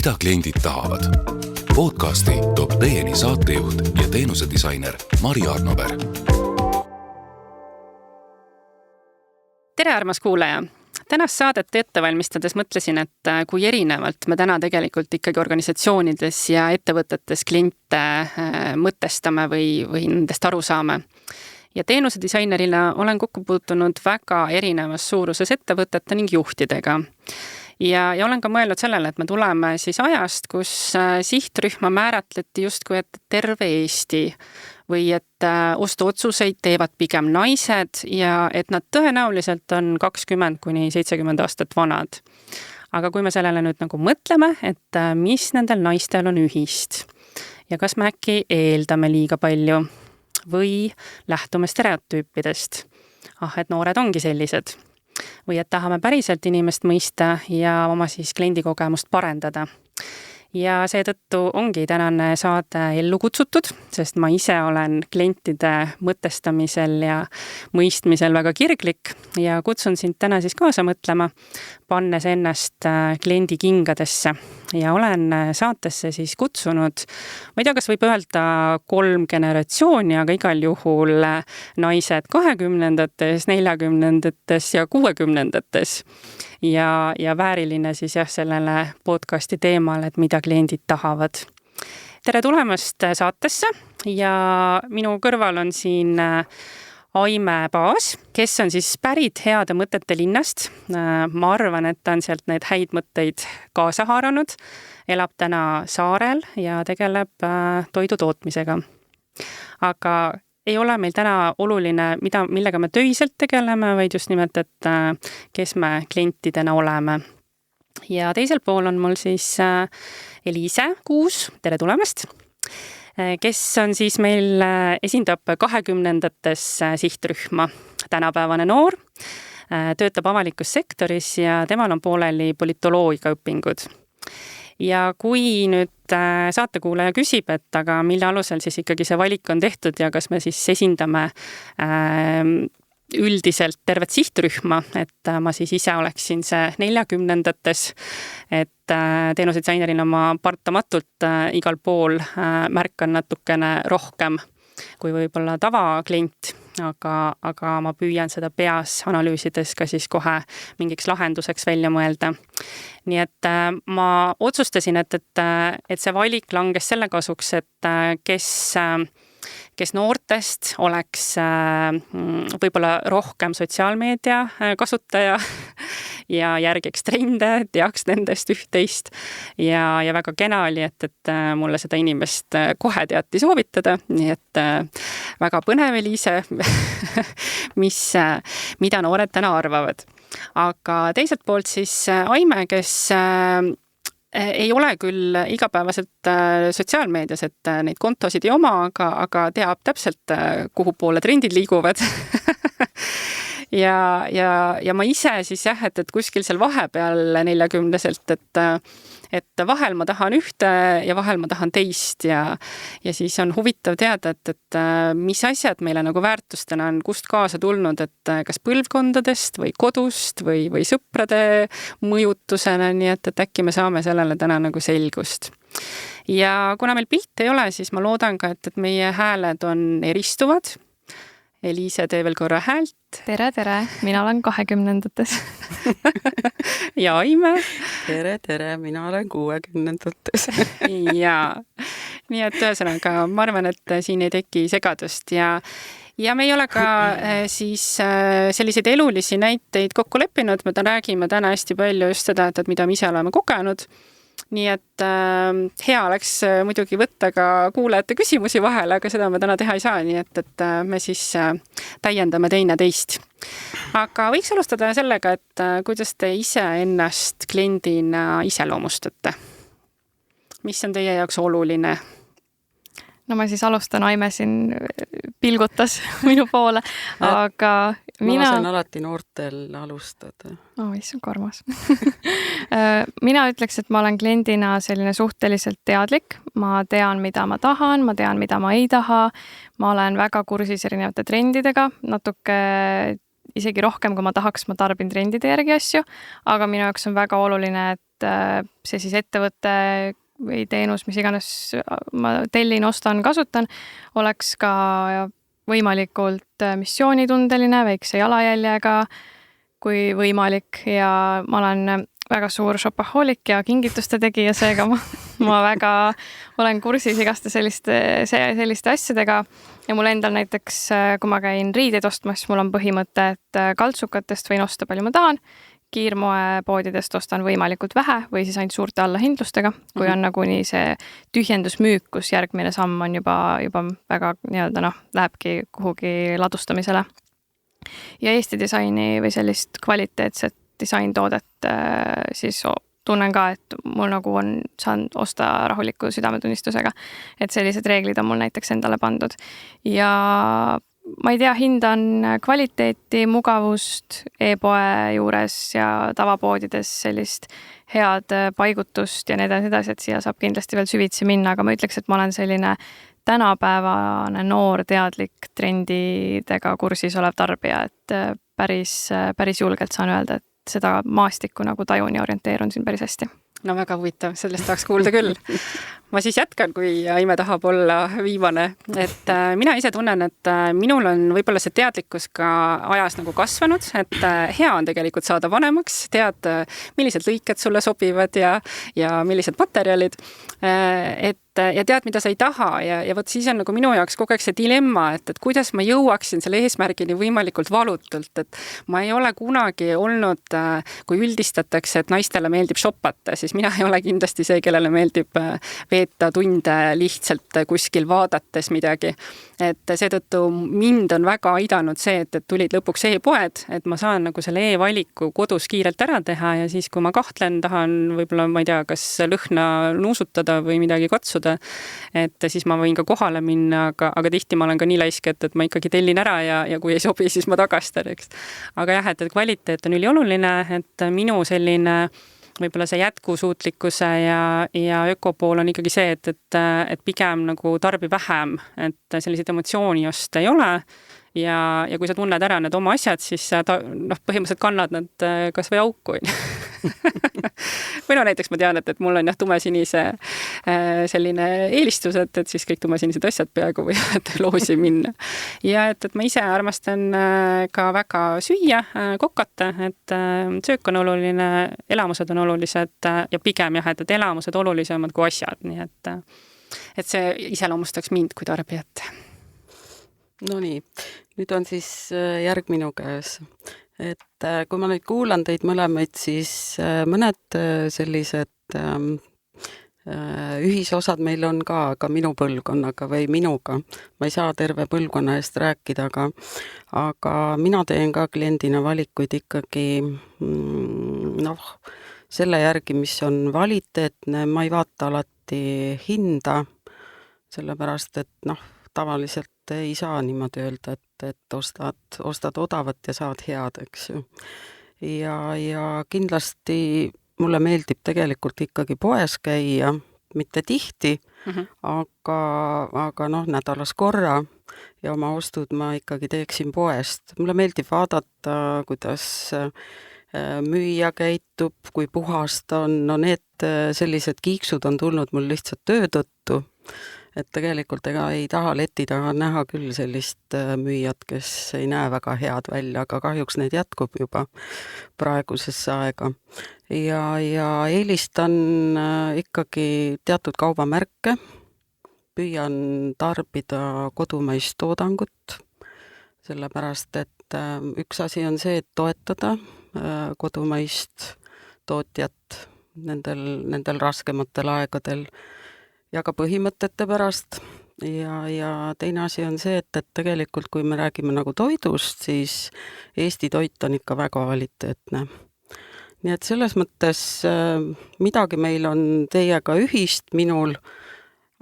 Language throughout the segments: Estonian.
Mida kliendid tahavad? Podcasti toob teieni saatejuht ja teenusedisainer Mari Arnover. Tere, armas kuulaja! Tänast saadet ette valmistades mõtlesin, et kui erinevalt me täna tegelikult ikkagi organisatsioonides ja ettevõtetes kliente mõtestame või nendest aru saame. Ja teenusedisainerina olen kokku puutunud väga erinevas suuruses ettevõtete ning juhtidega. Ja olen ka mõelnud sellele, et me tuleme siis ajast, kus sihtrühma määratleti justkui, et terve Eesti või et ostuotsuseid teevad pigem naised ja et nad tõenäoliselt on 20–70 aastat vanad. Aga kui me sellele nüüd nagu mõtleme, et mis nendel naistel on ühist ja kas me äkki eeldame liiga palju või lähtume stereotüüpidest, et noored ongi sellised, või et tahame päriselt inimest mõista ja oma siis kliendikogemust parendada. Ja seetõttu ongi tänane saade ellu kutsutud, sest ma ise olen klientide mõtestamisel ja mõistmisel väga kirglik ja kutsun sind täna siis kaasa mõtlema, pannes ennast kliendi kingadesse. Ja olen saatesse siis kutsunud, ma ei tea, kas võib öelda 3 generatsiooni, aga igal juhul naised 20-ndates, 40-ndates ja 60-ndates. Ja vääriline siis sellele podcasti teemale, et mida kliendid tahavad. Tere tulemast saatesse ja minu kõrval on siin Aime Paas, kes on siis pärit heade mõtete linnast. Ma arvan, et ta on sealt need häid mõtteid kaasa haaranud, elab täna saarel ja tegeleb toidu tootmisega. Aga ei ole meil täna oluline, millega me töiselt tegeleme, vaid just nimelt, et kes me klientidena oleme. Ja teisel pool on mul siis Eliise Kuus, tere tulemast, kes on siis meil esindab 20-ndates sihtrühma, tänapäevane noor, töötab avalikus sektoris ja temal on pooleli politoloogia õpingud. Ja kui nüüd saatekuulaja küsib, et aga mille alusel siis ikkagi see valik on tehtud ja kas me siis esindame üldiselt tervet sihtrühma, et ma siis ise oleksin see 40-ndates, et teenusedisainerina ma partamatult igal pool märkan natukene rohkem kui võib-olla tavaklient, aga ma püüan seda peas analüüsides ka siis kohe mingiks lahenduseks välja mõelda. Nii et ma otsustasin, et see valik langes selle kasuks, et kes noortest oleks võib-olla rohkem sotsiaalmeedia kasutaja ja järgiks trende, teaks nendest üht-teist ja väga kena oli, et mulle seda inimest kohe teati soovitada, nii et väga põnev Eliise, mida noored täna arvavad. Aga teiselt poolt siis Aime, kes ei ole küll igapäevaselt sotsiaalmeedias, et neid kontosid ei oma, aga teab täpselt, kuhu poole trendid liiguvad. ja ma ise siis et kuskil seal vahepeal 40-selt, et vahel ma tahan ühte ja vahel ma tahan teist ja siis on huvitav teada, et mis asjad meile nagu väärtustena on kust kaasa tulnud, et kas põlvkondadest või kodust või sõprade mõjutusena, nii et äkki me saame sellele täna nagu selgust. Ja kuna meil pilti ei ole, siis ma loodan ka, et meie hääled on eristuvad. Eliise, tee veel korra häält. Tere, mina olen 20-ndates. Ja Aime. Tere, mina olen 60-ndates. Ja, nii et ühesõnaga, ma arvan, et siin ei teki segadust ja me ei ole ka siis selliseid elulisi näiteid kokku leppinud, me räägime täna hästi palju just seda, et mida me ise oleme kogenud. Nii et hea oleks muidugi võtta ka kuulajate küsimusi vahele, aga seda me täna teha ei saa, nii et me siis täiendame teineteist. Aga võiks alustada sellega, et kuidas te ise ennast kliendina iseloomustate? Mis on teie jaoks oluline? No ma siis alustan, Aime siin pilgutas minu poole, aga ma saan alati noortel alustada. See on karmas. Mina ütleks, et ma olen kliendina selline suhteliselt teadlik. Ma tean, mida ma tahan, ma tean, mida ma ei taha. Ma olen väga kursis erinevate trendidega, natuke isegi rohkem, kui ma tahaks, ma tarbin trendide järgi asju, aga minu jaoks on väga oluline, et see siis ettevõte või teenus, mis iganes ma tellin, ostan, kasutan, oleks ka võimalikult missioonitundeline, väikse jalajäljega, kui võimalik, ja ma olen väga suur shopaholic ja kingituste tegija, seega ma väga olen kursis igaste selliste asjadega ja mul endal näiteks, kui ma käin riideid ostmas, mul on põhimõte, et kaltsukatest võin osta palju ma tahan, kiirmoepoodidest ostan võimalikult vähe või siis ainult suurte allahindlustega, kui on nagunii see tühjendusmüük, kus järgmine samm on juba väga nii-öelda lähebki kuhugi ladustamisele. Ja Eesti disaini või sellist kvaliteetset disaintoodet siis tunnen ka, et mul nagu saan osta rahuliku südametunnistusega, et sellised reeglid on mul näiteks endale pandud. Ja ma ei tea, hindan kvaliteeti, mugavust e-poe juures ja tavapoodides sellist head paigutust ja nii edasi, et siia saab kindlasti veel süvitsi minna, aga ma ütleks, et ma olen selline tänapäevane noor teadlik trendidega kursis olev tarbija, et päris julgelt saan öelda, et seda maastikku nagu tajun ja orienteerun siin päris hästi. No väga huvitav, sellest tahaks kuulda küll. Ma siis jätkan, kui Aime tahab olla viimane. Et mina ise tunnen, et minul on võib-olla see teadlikkus ka ajas nagu kasvanud, et hea on tegelikult saada vanemaks, tead, millised lõiked sulle sobivad ja millised materjalid, ja tead, mida sa ei taha ja võt siis on nagu minu jaoks kogu aeg see dilemma, et kuidas ma jõuaksin selle eesmärgini võimalikult valutult, et ma ei ole kunagi olnud, kui üldistatakse, et naistele meeldib shoppata, siis mina ei ole kindlasti see, kellele meeldib veeta tunde lihtsalt kuskil vaadates midagi. Et seetõttu mind on väga aidanud see, et tulid lõpuks e-poed, et ma saan nagu selle e-valiku kodus kiirelt ära teha ja siis, kui ma kahtlen, tahan võib-olla, ma ei tea, kas lõhna nuusutada või midagi katsuda, et siis ma võin ka kohale minna, aga tihti ma olen ka nii laisk, et ma ikkagi tellin ära ja kui ei sobi, siis ma tagastan, eks. Aga jah, et kvaliteet on ülioluline, et minu selline võib-olla see jätkusuutlikkuse ja ökopool on ikkagi see, et pigem nagu tarbi vähem, et selliseid emotsiooni just ei ole. Ja kui sa tunned ära need oma asjad, siis põhimõtteliselt kannad nad kas või auku. Või näiteks ma tean, et mul on tumesinise selline eelistus, et siis kõik tumesinised asjad peaaegu võivad loosi minna. Ja et ma ise armastan ka väga süüa, kokata, et söök on oluline, elamused on olulised ja pigem jah, et elamused olulisemad kui asjad, nii et see iseloomustaks mind kui tarbijat. No nii, nüüd on siis järg minu käes. Et kui ma nüüd kuulan teid mõlemaid, siis mõned sellised ühisosad meil on ka minu põlvkonnaga või minuga. Ma ei saa terve põlvkonna eest rääkida, aga mina teen ka kliendina valikuid ikkagi selle järgi, mis on kvaliteetne. Ma ei vaata alati hinda, sellepärast, et tavaliselt ei saa niimoodi öelda, et ostad odavat ja saad head, eks ju. Ja kindlasti mulle meeldib tegelikult ikkagi poes käia, mitte tihti, aga nädalas korra ja oma ostud ma ikkagi teeksin poest. Mulle meeldib vaadata, kuidas müüja käitub, kui puhast on. No need sellised kiiksud on tulnud mul lihtsalt töö tõttu. Et tegelikult ei taha leti taga näha küll sellist müüjat, kes ei näe väga head välja, aga kahjuks neid jätkub juba praegusesse aega. Ja eelistan ikkagi teatud kaubamärke, püüan tarbida kodumaist toodangut, sellepärast, et üks asi on see, et toetada kodumaist tootjat nendel raskematel aegadel, ja ka põhimõtete pärast. Ja teine asi on see, et tegelikult kui me räägime nagu toidust, siis Eesti toit on ikka väga kvaliteetne. Nii et selles mõttes midagi meil on teiega ühist minul,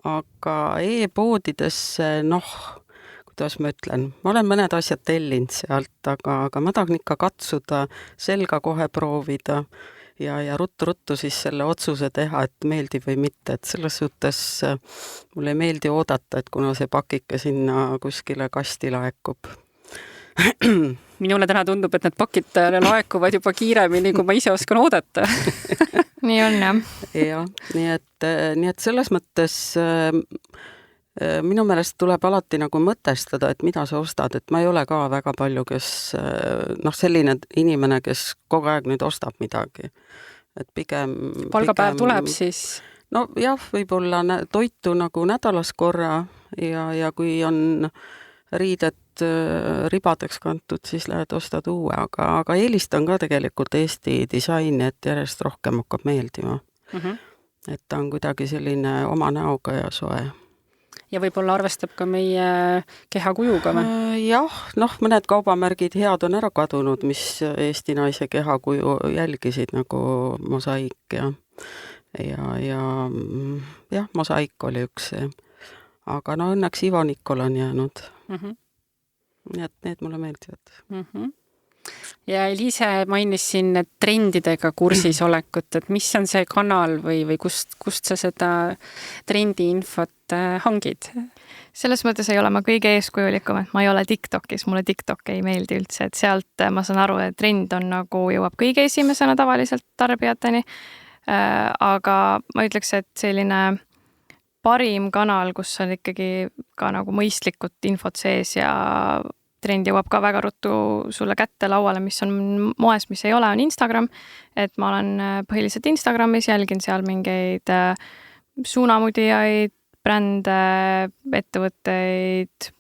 aga e-poodidesse, kuidas ma ütlen, ma olen mõned asjad tellinud sealt, aga ma tahan ikka katsuda, selga kohe proovida ja ruttu siis selle otsuse teha, et meeldib või mitte, et selles suhtes mulle ei meeldi oodata, et kuna see pakike sinna kuskile kasti laekub. minule täna tundub, et need pakid laekuvad juba kiiremini, kui ma ise oskan oodata. nii on, jah. jah, nii et selles mõttes minu meelest tuleb alati nagu mõtestada, et mida sa ostad, et ma ei ole ka väga palju, kes selline inimene, kes kogu aeg nüüd ostab midagi. Et pigem palgapäev tuleb siis? No jah, võib-olla toitu nagu nädalas korra ja kui on riided ribadeks kantud, siis lähed ostad uue, aga eelistan ka tegelikult Eesti disaini, et järjest rohkem hakkab meeldima. Et ta on kuidagi selline oma näoga ja soe. Ja võib-olla arvestab ka meie kehakujuga või? Jah, mõned kaubamärgid head on ära kadunud, mis Eesti naise kehakuju jälgisid, nagu Mosaik ja Mosaik oli üks see. Aga õnneks Ivo Nikol on jäänud. Nii et need mulle meeldivad. Ja Eliise mainis siin trendidega kursis olekut, et mis on see kanal või kust sa seda trendiinfot hangid? Selles mõttes ei ole ma kõige eeskujulikum, et ma ei ole TikTokis, mulle TikTok ei meeldi üldse, et sealt ma saan aru, et trend on nagu jõuab kõige esimesena tavaliselt tarbijateni, aga ma ütleks, et selline parim kanal, kus on ikkagi ka nagu mõistlikud infot sees ja trend jõuab ka väga ruttu sulle kätte lauale, mis on moes, mis ei ole, on Instagram. Et ma olen põhiliselt Instagramis, jälgin seal mingeid suunamudijaid, brände, ettevõtteid,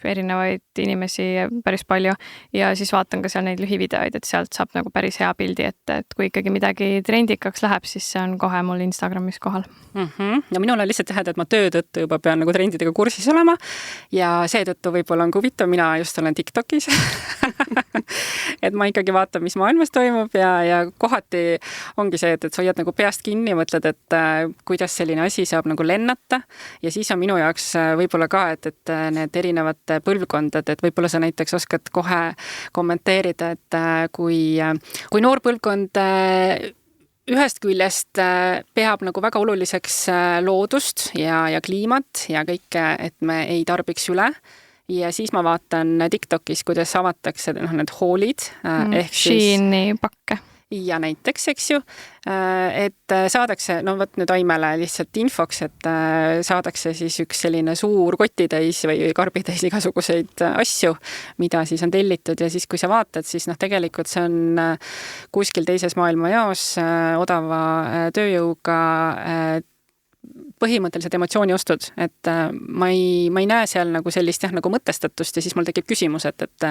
erinevaid inimesi päris palju ja siis vaatan ka seal neid lühivideoid, et sealt saab nagu päris hea pildi ette, et kui ikkagi midagi trendikaks läheb, siis see on kohe mul Instagramis kohal. Ja minul on lihtsalt jah, et ma töö tõttu juba pean nagu trendidega kursis olema ja seetõttu võib-olla on huvitav, mina just olen TikTokis. Et ma ikkagi vaatan, mis maailmas toimub ja kohati ongi see, et sa hoiad nagu peast kinni ja mõtled, et kuidas selline asi saab nagu lennata ja siis on minu jaoks võib-olla ka, et need erinevad põlvkondad, et võib-olla sa näiteks oskad kohe kommenteerida, et kui noor põlvkond ühest küljest peab nagu väga oluliseks loodust ja kliimat ja kõike, et me ei tarbiks üle. Ja siis ma vaatan TikTokis, kuidas avatakse need hoolid. Sheini pakke. Ja näiteks, eks ju, et saadakse, võt nüüd Aimele lihtsalt infoks, et saadakse siis üks selline suur kotitäis või karbitäis igasuguseid asju, mida siis on tellitud ja siis, kui sa vaatad, siis tegelikult see on kuskil teises maailmajaos odava tööjõuga põhimõtteliselt emotsiooni ostud, et ma ei näe seal nagu sellist nagu mõtestatust ja siis mul tekib küsimus, et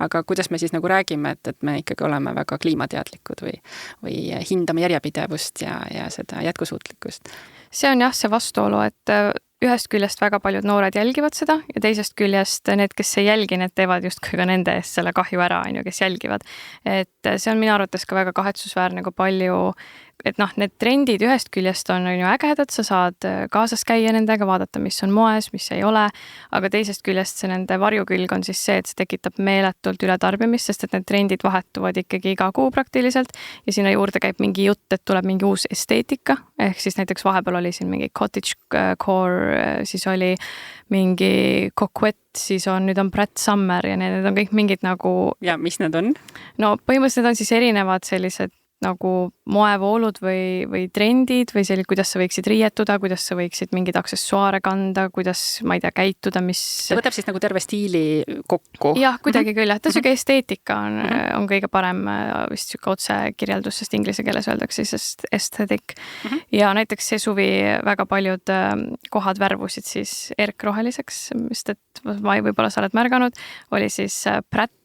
aga kuidas me siis nagu räägime, et me ikkagi oleme väga kliimateadlikud või hindame järjepidevust ja seda jätkusuutlikkust. See on jah see vastuolu, et ühest küljest väga paljud noored jälgivad seda ja teisest küljest need, kes ei jälgi, need teevad justkui ka nende eest selle kahju ära, kes jälgivad. Et see on minu arvates ka väga kahetsusväärne, kui palju et need trendid ühest küljest on ju ägedad, sa saad kaasas käia nendega, vaadata, mis on moes, mis ei ole, aga teisest küljest see nende varjukülg on siis see, et see tekitab meeletult ületarbimist, sest et need trendid vahetuvad ikkagi iga kuu praktiliselt ja sinna juurde käib mingi jutt, et tuleb mingi uus esteetika, ehk siis näiteks vahepeal oli siin mingi cottagecore, siis oli mingi coquette, siis nüüd on Brat Summer ja need on kõik mingid nagu... Ja mis need on? No põhimõtteliselt on siis erinevad sellised nagu moevoolud või trendid või selline, kuidas sa võiksid riietuda, kuidas sa võiksid mingeid aksessuaare kanda, kuidas, ma ei tea, käituda, mis... See võtab siis nagu terve stiili kokku. Jah, kuidagi küll, et süge esteetika on kõige parem vist süge otse kirjeldus, sest inglise keeles öeldakse siis aesthetic. Ja näiteks see suvi väga paljud kohad värvusid siis erkroheliseks, sest et võib-olla sa oled märganud, oli siis Brat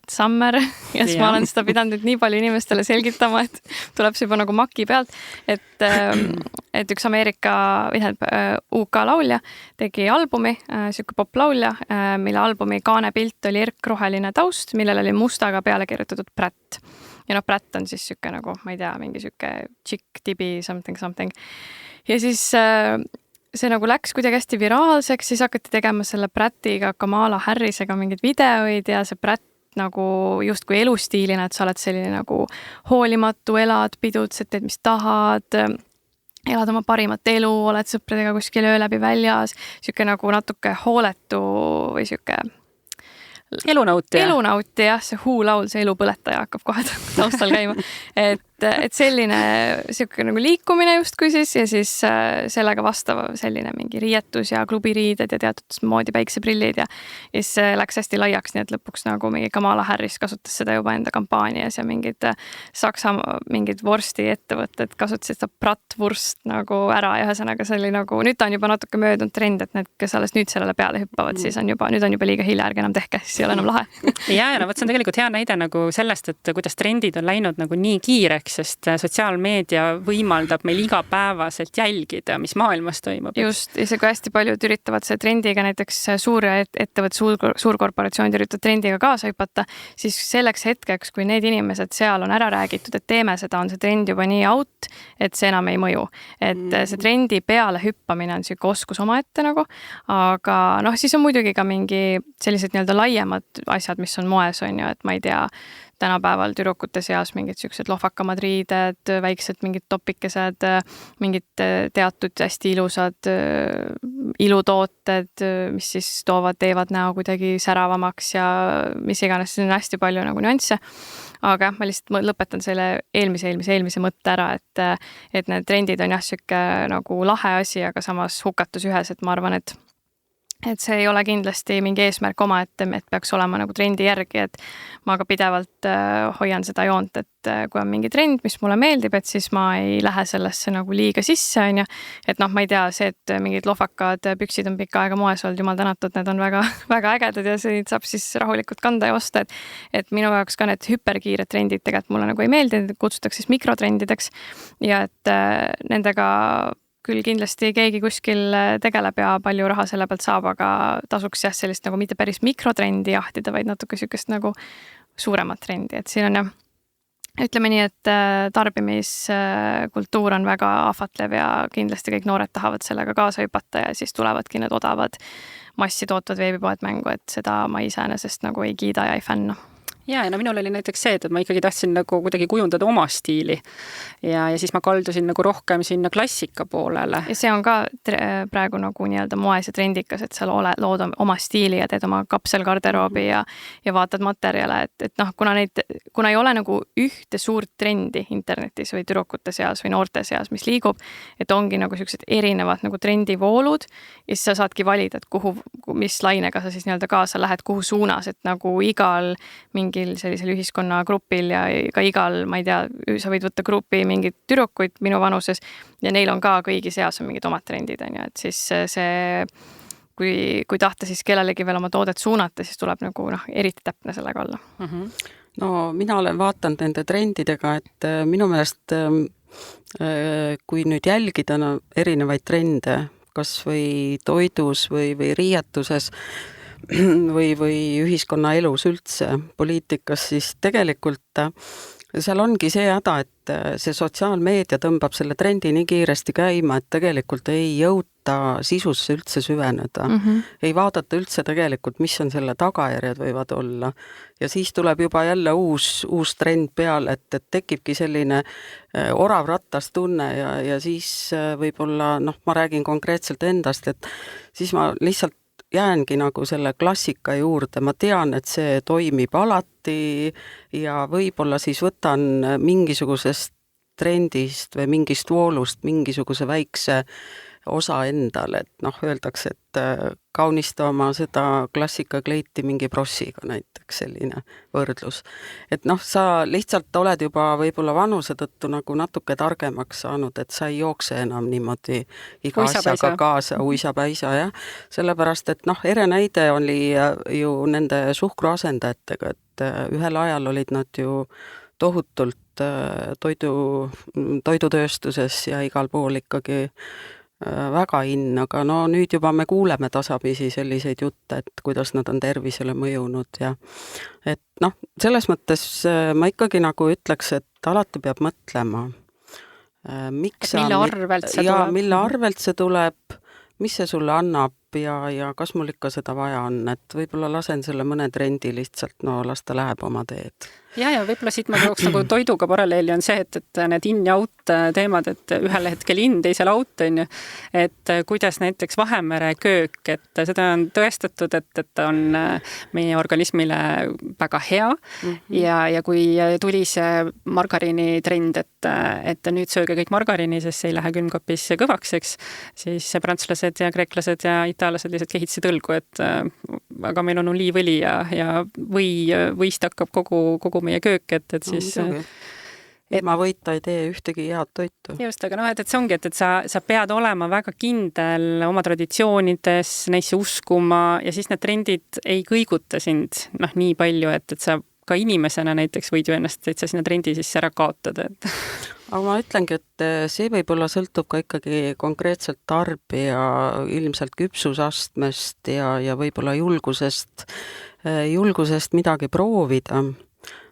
Summer ja siis ma olen seda pidanud nii palju inimestele selgitama, et tuleb see juba nagu maki pealt, et üks Ameerika UK laulja tegi albumi, siuke poplaulja, mille albumi kaanepilt oli erkroheline taust, millel oli mustaga peale kirjutatud Brat. Ja Brat on siis siuke nagu, ma ei tea, mingi siuke chick, tibi, something. Ja siis see nagu läks kuidagi hästi viraalseks, siis hakati tegema selle Bratiga, Kamala Harrisega mingid videoid ja see Brat nagu justkui elustiilina, et sa oled selline nagu hoolimatu, elad, pidutsed, teed mis tahad, elad oma parimat elu, oled sõpradega kuskil öö läbi väljas, siuke nagu natuke hooletu või siuke elunauti, jah, see huulaul, see elupõletaja hakkab kohe taustal käima. Et selline siuke nagu liikumine justkui siis ja siis sellega vastav selline mingi riietus ja klubiriided ja teatud moodi päikseprillid ja siis läks hästi laiaks, nii et lõpuks nagu mingi Kamala Harris kasutas seda juba enda kampaanias ja mingid Saksa mingid vorstiettevõtted kasutasid seda bratwurst nagu ära ja ühesõnaga see oli nagu, nüüd ta on juba natuke möödunud trend, et need, kes alles nüüd sellele peale hüppavad, siis on juba, nüüd on juba liiga hilja, ärge enam tehke, siis ei ole enam lahe. ja no võt, see on tegelikult hea näide nagu sellest, et kuidas trendid on läinud nagu nii kiireks, sest sotsiaalmeedia võimaldab meil igapäevaselt jälgida, mis maailmas toimub. Just, ja see kui hästi paljud üritavad see trendiga, näiteks suurkorporatsioonid üritavad trendiga kaasa hüpata, siis selleks hetkeks, kui need inimesed seal on ära räägitud, et teeme seda, on see trend juba nii out, et see enam ei mõju. Et see trendi peale hüppamine on siuke oskus omaette nagu, aga noh, siis on muidugi ka mingi sellised nii-öelda laiemad asjad, mis on moes, on ju, et ma ei tea, tänapäeval tüdrukute seas mingid siuksed lohvakamad riided, väiksed mingid topikesed, mingid teatud hästi ilusad ilutooted, mis siis teevad näo kuidagi säravamaks ja mis iganes, see on hästi palju nagu nüansse. Aga ma lihtsalt lõpetan selle eelmise mõtte ära, et need trendid on jah siuke nagu lahe asi, aga samas hukatus ühes, et ma arvan, et see ei ole kindlasti mingi eesmärk omaette, et peaks olema nagu trendi järgi, et ma ka pidevalt hoian seda joont, et kui on mingi trend, mis mulle meeldib, et siis ma ei lähe sellesse nagu liiga sisse, on ju. Et noh, ma ei tea, see, et mingid lohvakad püksid on pikka aega moes olnud, jumal tänatud, need on väga, väga ägedad ja see saab siis rahulikult kanda ja osta, et minu jaoks ka need hüperkiired trendid tegelikult mulle nagu ei meeldi, kutsutakse siis mikrotrendideks ja et nendega küll kindlasti keegi kuskil tegeleb ja palju raha selle pealt saab, aga tasuks jah sellist nagu mitte päris mikrotrendi jahtida, vaid natuke sükest nagu suuremat trendi, et siin on jah, ütleme nii, et tarbimiskultuur on väga ahvatlev ja kindlasti kõik noored tahavad sellega kaasa hüpata ja siis tulevadki need odavad massi tootvad veebipoed mängu, et seda ma iseenesest nagu ei kiida ja ei fänna. Ja no minul oli näiteks see, et ma ikkagi tahtsin nagu kuidagi kujundada oma stiili ja siis ma kaldusin nagu rohkem sinna klassika poolele. Ja see on ka praegu nagu nii-öelda moes ja trendikas, et sa lood oma stiili ja teed oma kapselgarderoobi ja vaatad materjale, et noh, kuna ei ole nagu ühte suurt trendi internetis või tüdrukute seas või noorte seas, mis liigub, et ongi nagu sellised erinevad nagu trendivoolud ja siis sa saadki valida, et mis lainega sa siis nii-öelda kaasa lähed, kuhu suunas, et nagu igal mingi sellisel ühiskonnagrupil ja ka igal, ma ei tea, sa võid võtta grupi mingid tüdrukuid minu vanuses ja neil on ka kõigi seas on mingid omad trendid, on ju, et siis see, kui tahta siis kellelegi veel oma toodet suunata, siis tuleb nagu eriti täpne sellega olla. No mina olen vaatanud nende trendidega, et minu meelest kui nüüd jälgida erinevaid trende, kas või toidus või riietuses, või ühiskonnaelus üldse, poliitikas, siis tegelikult seal ongi see häda, et see sotsiaalmeedia tõmbab selle trendi nii kiiresti käima, et tegelikult ei jõuta sisusse üldse süveneda. Ei vaadata üldse tegelikult, mis on selle tagajärjed võivad olla. Ja siis tuleb juba jälle uus trend peale, et tekibki selline orav rattas tunne ja siis võib-olla, ma räägin konkreetselt endast, et siis ma lihtsalt jäängi nagu selle klassika juurde, ma tean, et see toimib alati ja võib-olla siis võtan mingisugusest trendist või mingist voolust mingisuguse väikse osa endale, et öeldakse, et kaunista oma seda klassikakleiti mingi prossiga näiteks, selline võrdlus. Et sa lihtsalt oled juba võib-olla vanuse tõttu nagu natuke targemaks saanud, et sa ei jookse enam niimoodi iga asjaga kaasa, uisapäisa, jah. Sellepärast, et ere näide oli ju nende suhkruasendajatega, et ühel ajal olid nad ju tohutult toidutööstuses ja igal pool ikkagi väga in, aga nüüd juba me kuuleme tasapisi selliseid jutte, et kuidas nad on tervisele mõjunud ja et selles mõttes ma ikkagi nagu ütleks, et alati peab mõtlema, miks mille arvelt see tuleb, mis see sulle annab ja kas mul ikka seda vaja on, et võib-olla lasen selle mõne trendi lihtsalt, no las ta läheb oma teed. Ja võib-olla siit ma tooks nagu toiduga paralleeli on see, et need in ja out teemad, et ühel hetkel in, teisel out on ju, et kuidas näiteks Vahemere köök, et seda on tõestatud, et on meie organismile väga hea ja kui tuli see margariini trend, et nüüd sööge kõik margariini, sest see ei lähe külmkapis kõvaks, eks, siis prantslased ja kreeklased ja itaallased lihtsalt kehitsid õlgu, et aga meil on oliivõli ja võist hakkab kogu meie köök, et siis ilma võita ei tee ühtegi head toitu. Just, aga et see ongi, et sa pead olema väga kindel oma traditsioonides, neisse uskuma ja siis need trendid ei kõiguta sind nii palju, et sa ka inimesena näiteks võid ju ennast täitsa sinna trendi sisse ära kaotada. Aga ma ütlengi, et see võib-olla sõltub ka ikkagi konkreetselt tarbija ilmselt küpsusastmest ja võib-olla julgusest midagi proovida.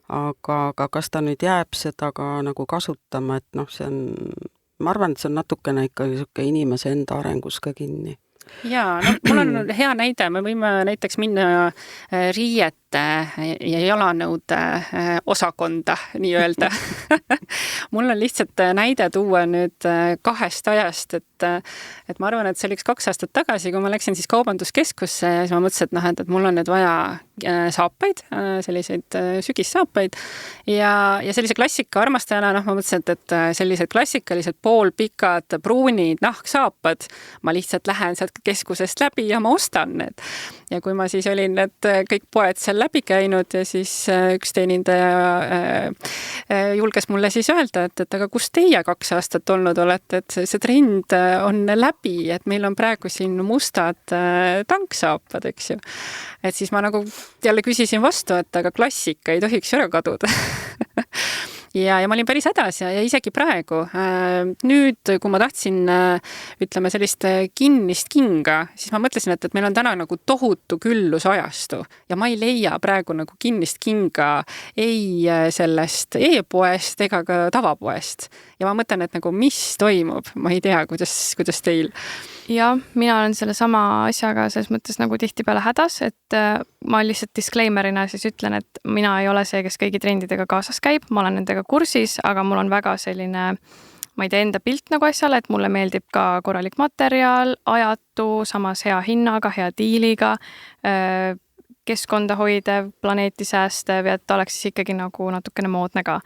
Aga kas ta nüüd jääb seda ka nagu kasutama, et see on, ma arvan, et see on natukene ikkagi inimese enda arengus ka kinni. Jaa, mul on hea näide, me võime näiteks minna riiete ja jalanõude osakonda nii-öelda. Mul on lihtsalt näide tuua nüüd 2 ajast, et ma arvan, et see oli 2 aastat tagasi, kui ma läksin siis kaubanduskeskusse ja siis ma mõtlesin, et mul on nüüd vaja saapaid, selliseid sügissaapaid ja sellise klassika armastajana, ma mõtlesin, et sellised klassikalised poolpikad pruunid nahksaapad, ma lihtsalt lähen sealt keskusest läbi ja ma ostan need. Ja kui ma siis olin need kõik poed seal läbi käinud ja siis üks teenindaja julges mulle siis öelda, et aga kus teie 2 aastat olnud olete, et see trend on läbi, et meil on praegu siin mustad tanksaapad, eks ju. Et siis ma nagu jälle küsisin vastu, et aga klassika ei tohiks ära kaduda. Ja ma olin päris hädas ja isegi praegu. Nüüd, kui ma tahtsin, ütleme, sellist kinnist kinga, siis ma mõtlesin, et meil on täna nagu tohutu küllusajastu ja ma ei leia praegu nagu kinnist kinga ei sellest e-poest ega ka tavapoest. Ja ma mõtlen, et nagu mis toimub, ma ei tea, kuidas teil. Ja mina olen selle sama asjaga selles mõttes nagu tihtipeale hädas, et ma lihtsalt disclaimerina siis ütlen, et mina ei ole see, kes kõigi trendidega kaasas käib, ma olen nendega kursis, aga mul on väga selline, ma ei tea, enda pilt nagu asjale, et mulle meeldib ka korralik materjal, ajatu, samas hea hinnaga, hea diiliga, keskkonda hoidev, planeeti säästev ja et oleks siis ikkagi nagu natukene moodne ka.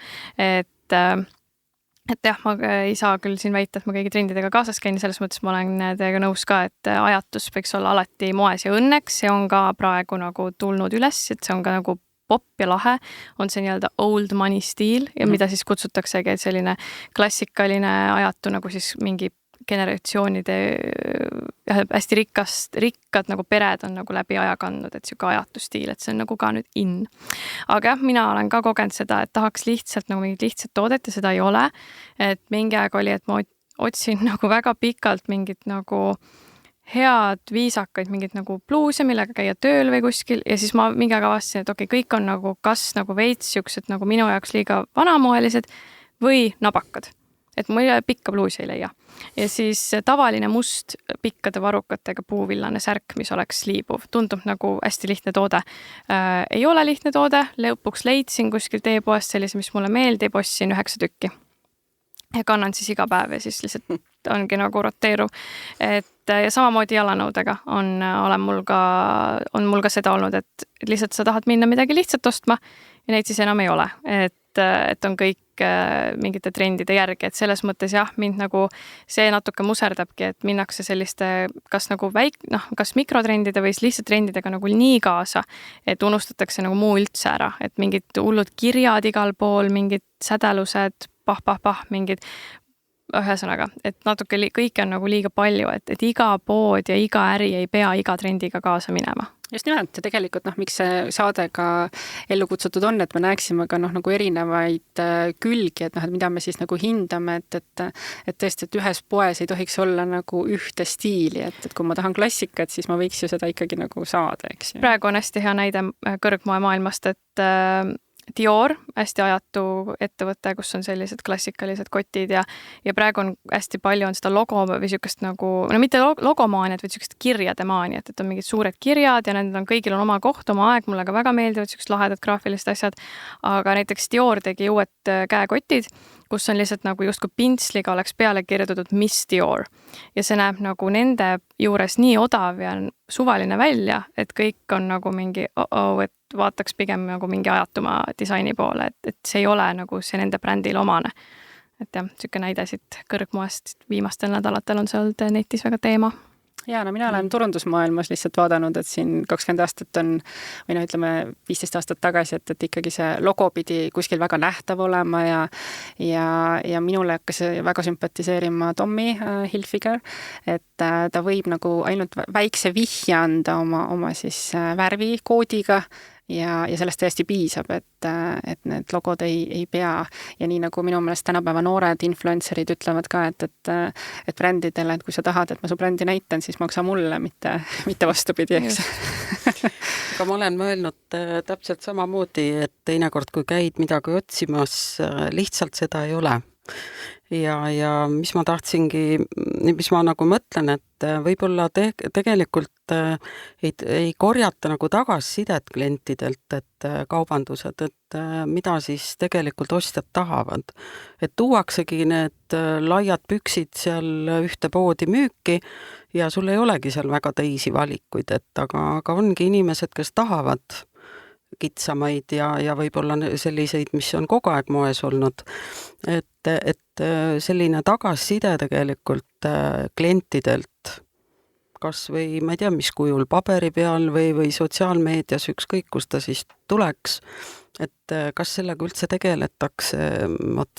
Et jah, ma ei saa küll siin väita, et ma kõigi trendidega kaasas käin, selles mõttes ma olen teiega nõus ka, et ajatus võiks olla alati moes ja õnneks see on ka praegu nagu tulnud üles, et see on ka nagu pop ja lahe, on see nii-öelda old money stiil ja mida siis kutsutaksegi, et selline klassikaline ajatu nagu siis mingi generatsioonide hästi rikkad nagu pered on nagu läbi aja kandnud, et siuke ajatustiil, et see on nagu ka nüüd in. Aga jah, mina olen ka kogenud seda, et tahaks lihtsalt nagu mingit lihtsat toodet ja seda ei ole. Et mingi aeg oli, et ma otsin nagu väga pikalt mingit nagu head, viisakaid, mingit nagu bluuse, millega käia tööl või kuskil ja siis ma mingi aeg avastasin, et okei, kõik on nagu kas nagu veits siuksed nagu minu jaoks liiga vanamoelised või nabakad. Et mul pikka bluusi ei leia. Ja siis tavaline must pikkade varrukatega puuvillane särk, mis oleks liibuv. Tundub nagu hästi lihtne toode. Ei ole lihtne toode, lõpuks leidsin kuskil e-poest sellise, mis mulle meeldib, ostsin 9 tükki. Ja kannan siis iga päev ja siis lihtsalt ongi nagu roteeru. Ja samamoodi jalanõudega on mul ka seda olnud, et lihtsalt sa tahad minna midagi lihtsalt ostma ja neid siis enam ei ole. Et on kõik mingite trendide järgi, et selles mõttes jah, mind nagu see natuke muserdabki, et minnakse selliste kas nagu kas mikrotrendide või lihtsalt trendidega nagu nii kaasa, et unustatakse nagu muu üldse ära, et mingid hullud kirjad igal pool, mingid sädelused, mingid ühesõnaga, et natuke kõike on nagu liiga palju, et iga pood ja iga äri ei pea iga trendiga kaasa minema. Just nimelt, tegelikult miks see saade ka ellu kutsutud on, et me näeksime ka nagu erinevaid külgi, et mida me siis nagu hindame, et tõesti, et ühes poes ei tohiks olla nagu ühte stiili, et kui ma tahan klassikat, siis ma võiks ju seda ikkagi nagu saada, eks ju. Praegu on hästi hea näide kõrgmoe maailmast, et Dior, hästi ajatu ettevõte, kus on sellised klassikalised kotid ja praegu on hästi palju on seda logo või niisugust nagu, no mitte logomaaniat, vaid niisugust kirjade maaniat, et on mingid suured kirjad ja need on kõigil on oma koht, oma aeg, mulle ka väga meeldivad niisugused lahedad graafilised asjad, aga näiteks Dior tegi uued käekotid, kus on lihtsalt nagu justkui pintsliga oleks peale kirjutatud Miss Dior. Ja see näeb nagu nende juures nii odav ja suvaline välja, et kõik on nagu mingi et vaataks pigem nagu mingi ajatuma disaini poole, et see ei ole nagu see nende brändile omane. Et jah, niisugune näide siit kõrgmoest viimastel nädalatel on see olnud netis väga teema. Ja no mina olen turundusmaailmas lihtsalt vaadanud, et siin 20 aastat on, või no ütleme 15 aastat tagasi, et ikkagi see logo pidi kuskil väga nähtav olema ja minule hakkas väga sümpatiseerima Tommy Hilfiger, et ta võib nagu ainult väikse vihje anda oma siis värvikoodiga ja sellest täiesti piisab, et need logod ei pea ja nii nagu minu meelest tänapäeva noored influencerid ütlevad ka, et brändidele, et kui sa tahad, et ma su brändi näitan, siis maksa mulle, mitte vastupidi, eks. Aga ma olen mõelnud täpselt samamoodi, et teinekord, kui käid midagi otsimas, lihtsalt seda ei ole. Ja mis ma tahtsingi, mis ma nagu mõtlen, et võib-olla tegelikult ei korjata nagu tagasisidet klientidelt, et kaubandused, et mida siis tegelikult ostjad tahavad. Et tuuaksegi need laiad püksid seal ühte poodi müüki ja sul ei olegi seal väga teisi valikuid, et aga ongi inimesed, kes tahavad kitsamaid ja võib-olla selliseid, mis on kogu aeg moes olnud. Et selline tagasiside tegelikult klientidelt, kas või ma ei tea, mis kujul paberi peal või sotsiaalmeedias, ükskõik kus ta siis tuleks, et kas sellega üldse tegeletakse,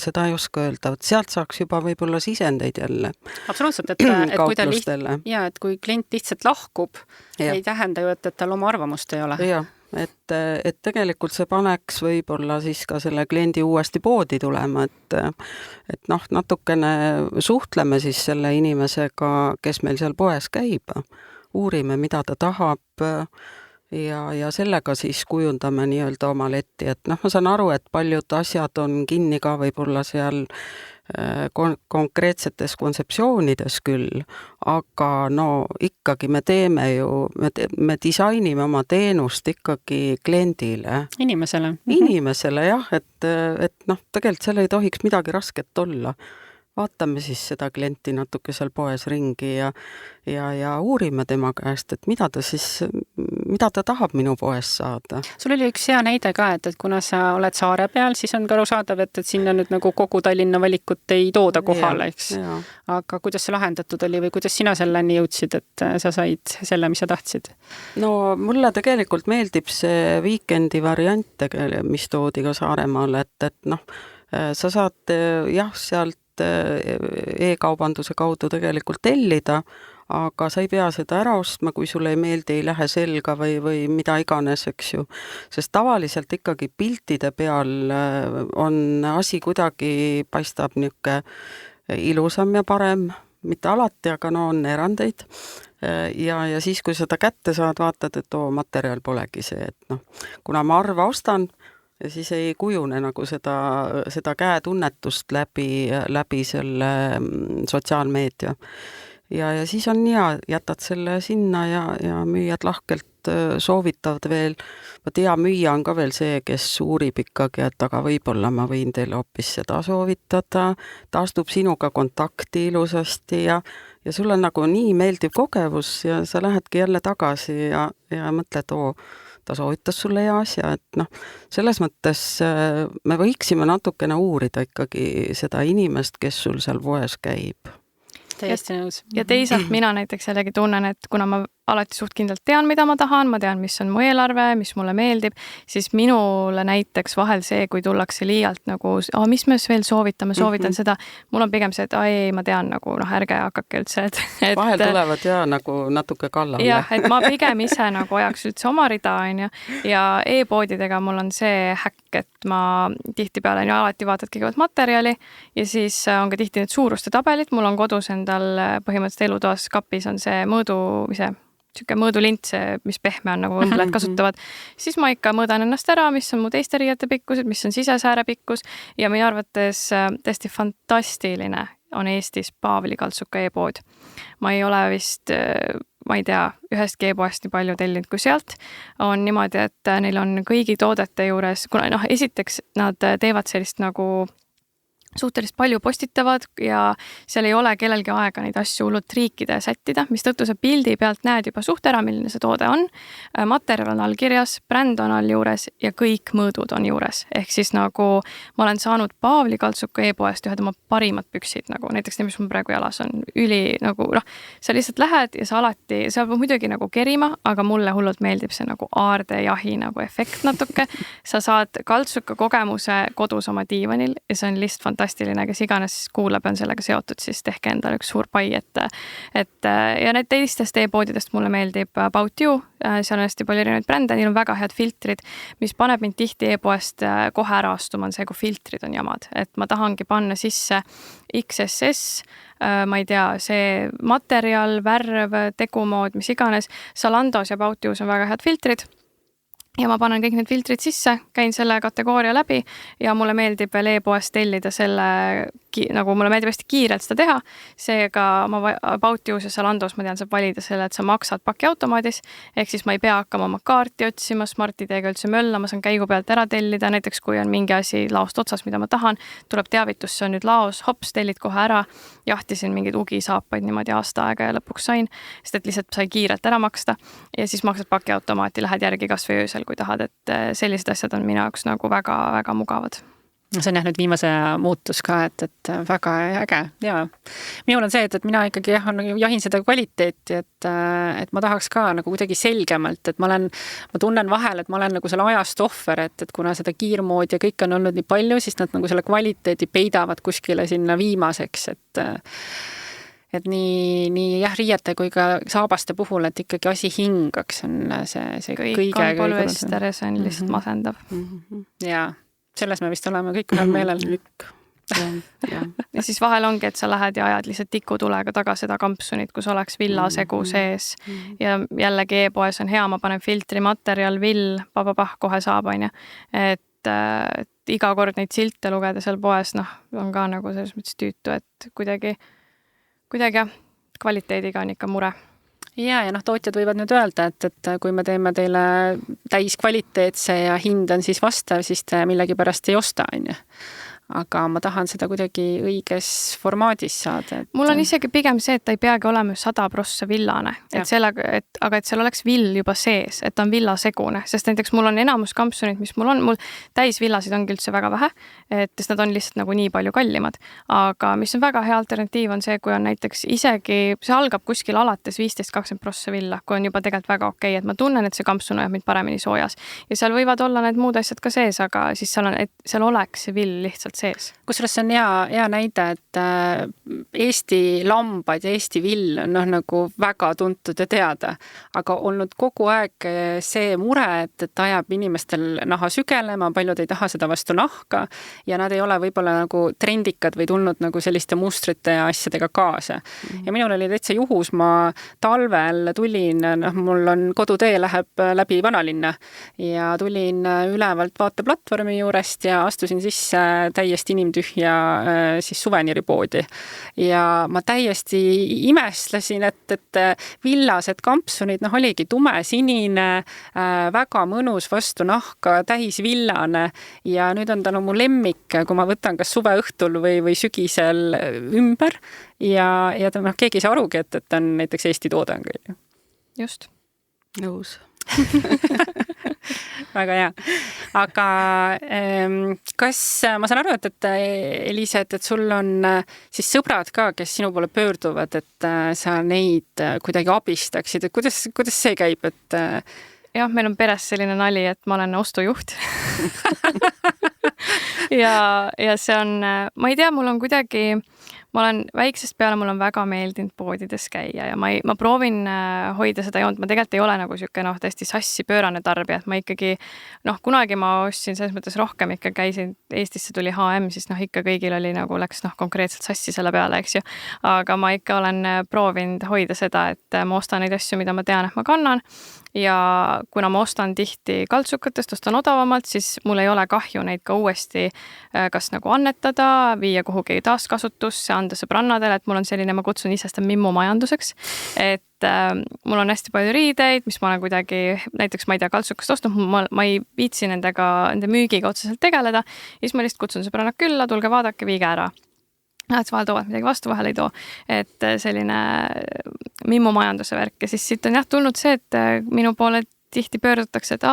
seda ei oska öelda, et sealt saaks juba võib-olla sisendeid jälle. Absoluutselt, et kui klient lihtsalt lahkub, ei tähenda ju, et tal oma arvamust ei ole. Jah. Et tegelikult see paneks võib-olla siis ka selle kliendi uuesti poodi tulema, et noh, natukene suhtleme siis selle inimesega, kes meil seal poes käib, uurime, mida ta tahab ja sellega siis kujundame nii-öelda oma letti, et noh, ma saan aru, et paljud asjad on kinni ka võib-olla seal konkreetsetes kontseptsioonides küll, aga no ikkagi me teeme ju, me disainime oma teenust ikkagi kliendile. Inimesele jah, et noh, tegelikult seal ei tohiks midagi rasket olla. Vaatame siis seda klienti natuke seal poes ringi ja uurime tema käest, et mida ta tahab minu poes saada. Sul oli üks hea näide ka, et kuna sa oled saare peal, siis on ka arusaadav, et sinna nüüd nagu kogu Tallinna valikut ei tooda kohale, eks. Aga kuidas see lahendatud oli või kuidas sina selleni jõudsid, et sa said selle, mis sa tahtsid? No mulle tegelikult meeldib see weekendi variant, mis toodi ka Saaremaal, et noh, sa saad jah, sealt e-kaubanduse kaudu tegelikult tellida, aga sa ei pea seda ära ostma, kui sulle ei meeldi, ei lähe selga või mida iganes, eks ju. Sest tavaliselt ikkagi piltide peal on asi kuidagi paistab niuke ilusam ja parem, mitte alati, aga no on erandeid. Ja siis, kui seda kätte saad, vaatad, et materjal polegi see, et noh, kuna ma arva ostan, ja siis ei kujune nagu seda käetunnetust läbi selle sotsiaalmeedia. Ja siis on hea, jätad selle sinna ja müüjad lahkelt soovitavad veel. Ma tea, müüja on ka veel see, kes uurib ikkagi, et aga võib-olla ma võin teile hoopis seda soovitada. Ta astub sinuga kontakti ilusasti ja sul on nagu nii meeldiv kogemus ja sa lähedki jälle tagasi ja mõtled, ta soovitas sulle hea asja, et noh, selles mõttes me võiksime natukene uurida ikkagi seda inimest, kes sul seal poes käib. Täiesti nõus. Ja teisalt mina näiteks jällegi tunnen, et kuna ma alati suht kindlalt tean, mida ma tahan, ma tean, mis on mu eelarve, mis mulle meeldib, siis minule näiteks vahel see, kui tullakse liialt nagu, mis me veel soovitan seda, mul on pigem see, et ei, ma tean nagu, ärge hakake üldse, et vahel tulevad nagu natuke kallale. Jah, et ma pigem ise nagu ajaks üldse oma rida, ja e-poodidega mul on see häkk, et ma tihtipeale alati vaatad kõigepealt materjali ja siis on ka tihti need suuruste tabelid, mul on kodus endal põhimõtteliselt elutoas kapis on see sihuke mõõdulint, see, mis pehme on, nagu õmblejad kasutavad, siis ma ikka mõõdan ennast ära, mis on mu teiste riiete pikkused, mis on sisesääre pikkus ja minu arvates tõesti fantastiline on Eestis Paavli kaltsuka e-pood. Ma ei ole vist, ma ei tea, ühestki e-poest nii palju tellinud kui sealt. On niimoodi, et neil on kõigi toodete juures, kuna esiteks nad teevad sellist nagu suhtelist palju postitavad ja seal ei ole kellelgi aega neid asju hullult triikida ja sättida, mis tõttu sa pildi pealt näed juba suht ära, milline see toode on. Materjal on all kirjas, bränd on all juures ja kõik mõõdud on juures. Ehk siis nagu ma olen saanud Paavli kaltsuka e-poest ühed oma parimad püksid, nagu näiteks need, mis mul praegu jalas on, nagu sa lihtsalt lähed ja sa alati, sa peab muidugi nagu kerima, aga mulle hullult meeldib see nagu aardejahi nagu efekt natuke. Sa saad kaltsuka kogemuse kodus oma diivanil ja see on lihtsalt fantastiline, kes iganes kuulab on sellega seotud, siis tehke endale üks suur pai, ja need teistest e-poodidest mulle meeldib About You, seal on hästi palju erinevaid brände, neil on väga head filtrid, mis paneb mind tihti e-poest kohe ära astuma, on see, kui filtrid on jamad, et ma tahangi panna sisse XSS, ma ei tea, see materjal, värv, tegumood, mis iganes, Zalandos ja About You's on väga head filtrid. Ja ma panen kõik need filtrid sisse, käin selle kategooria läbi ja mulle meeldib veel e-poest tellida selle, nagu mulle meeldib hästi kiirelt seda teha. Seega ma About You's ja Zalandos ma tean, saab valida selle, et sa maksad pakiautomaadis, ehk siis ma ei pea hakkama oma kaarti otsima, Smart-ID-ga üldse mölla, ma saan käigu pealt ära tellida, näiteks kui on mingi asi laost otsas, mida ma tahan, tuleb teavitus, see on nüüd laos, hops, tellid kohe ära, jahtisin mingeid ugisaapaid niimoodi aasta aega ja lõpuks sain, sest et lihtsalt sai kiirelt ära maksta ja siis maksad pakiautomaati, lähed järgi kas või öösel, kui tahad, et sellised asjad on minu jaoks nagu väga-väga mugavad. See on nüüd viimase muutus ka, et väga äge. Ja minul on see, et mina ikkagi jahin seda kvaliteeti, et ma tahaks ka nagu kuidagi selgemalt, et ma tunnen vahel, et ma olen nagu selle ajast ohver, et kuna seda kiirmoodi ja kõik on olnud nii palju, siis nad nagu selle kvaliteedi peidavad kuskile sinna viimaseks, et nii jah, riiete kui ka saabaste puhul, et ikkagi asi hingaks on see kõik on polüester ja see on lihtsalt masendav. Ja selles me vist oleme kõik ühel meelel. Ja siis vahel ongi, et sa lähed ja ajad lihtsalt tikutulega taga seda kampsunit, kus oleks villasegu sees ja jällegi e-poes on hea, ma panen filtri materjal, vill, kohe saab, et iga kord neid silte lugeda seal poes, on ka nagu selles mõttes tüütu, et kuidagi kvaliteediga on ikka mure. Ja tootjad võivad nüüd öelda, et kui me teeme teile täis kvaliteetse ja hind on siis vastav, siis te millegi pärast ei osta, aga ma tahan seda kuidagi õiges formaadis saada. Mul on isegi pigem see, et ta ei peagi olema 100% villane, aga et seal oleks vill juba sees, et ta on villasegune, sest näiteks mul on enamus kampsunid, mis mul täis villasid ongi üldse väga vähe, et nad on lihtsalt nagu nii palju kallimad, aga mis on väga hea alternatiiv on see, kui on näiteks isegi, see algab kuskil alates 15-20% villa, kui on juba tegelikult väga okei, et ma tunnen, et see kampsun hoiab mind paremini soojas ja seal võivad olla need muud asjad ka sees, aga siis seal oleks see vill lihtsalt sees. Kusjuures see on hea näide, et Eesti lambad ja Eesti vill on nagu väga tuntud ja teada, aga olnud kogu aeg see mure, et ajab inimestel naha sügelema, paljud ei taha seda vastu nahka ja nad ei ole võib-olla nagu trendikad või tulnud nagu selliste mustrite ja asjadega kaasa. Ja minul oli täitsa juhus, ma talvel tulin, mul on kodutee läheb läbi vanalinna ja tulin ülevalt vaateplatvormi juurest ja astusin sisse täiesti inimtühja siis suveniripoodi. Ja ma täiesti imestlesin, et villased kampsunid, oligi tumesinine, väga mõnus vastu nahka, täis villane ja nüüd on ta mu lemmik, kui ma võtan kas suveõhtul või sügisel ümber ja keegi ei saa arugi, et on näiteks Eesti toode on küll. Just. Nõus. Väga hea. Aga kas, ma saan aru, et Eliise, et sul on siis sõbrad ka, kes sinu poole pöörduvad, et sa neid kuidagi abistaksid, et kuidas see käib, et jah, meil on peres selline nali, et ma olen ostujuht ja see on, ma ei tea, mul on kuidagi ma olen väiksest peale, mul on väga meeldinud poodides käia ja ma proovin hoida seda joont, ma tegelikult ei ole nagu sihuke täiesti sassi pöörane tarbija, et ma ikkagi kunagi ma ostsin selles mõttes rohkem, ikka käisin, Eestisse tuli H&M, siis ikka kõigil oli nagu läks konkreetselt sassi selle peale, eks ju. Aga ma ikka olen proovinud hoida seda, et ma ostan neid asju, mida ma tean, et ma kannan ja kuna ma ostan tihti kaltsukatest, ostan odavamalt, siis mul ei ole kahju neid ka uuesti kas nagu annetada, viia kuhugi taaskasutusse, anda sõbrannadele, et mul on selline, ma kutsun ise seda mimmumajanduseks, et mul on hästi palju riideid, mis ma olen kuidagi, näiteks ma ei tea, kaltsukast ostnud, ma ei viitsi nende müügiga otseselt tegeleda, siis ma lihtsalt kutsun sõbrannad külla, tulge vaadake, viige ära. Et vahel toovad midagi vastu, vahel ei too. Et selline mimmumajanduse värk ja siis siit on tulnud see, et minu poole tihti pöördutakse, et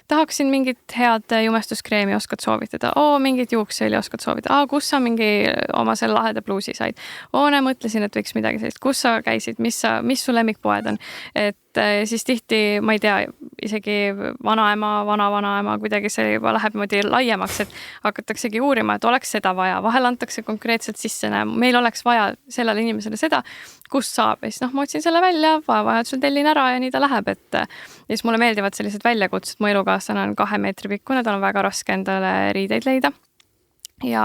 tahaksin mingit head jumestuskreemi, oskad soovitada, mingit juukseõli oskad soovitada, kus sa mingi oma selle laheda pluusi said, mõtlesin, et võiks midagi sellist, kus sa käisid, mis su lemmikpoed on, et siis tihti, ma ei tea, isegi vanaema, vanavanaema, kuidagi see juba läheb moodi laiemaks, et hakataksegi uurima, et oleks seda vaja, vahel antakse konkreetselt sisse, meil oleks vaja sellele inimesele seda, kus saab, ja siis ma otsin selle välja, vajadusel tellin ära ja nii ta läheb, et ja siis mulle meeldivad sellised väljakutsed, mu elukaaslane on 2 meetri pikkune, tal on väga raske endale riideid leida. Ja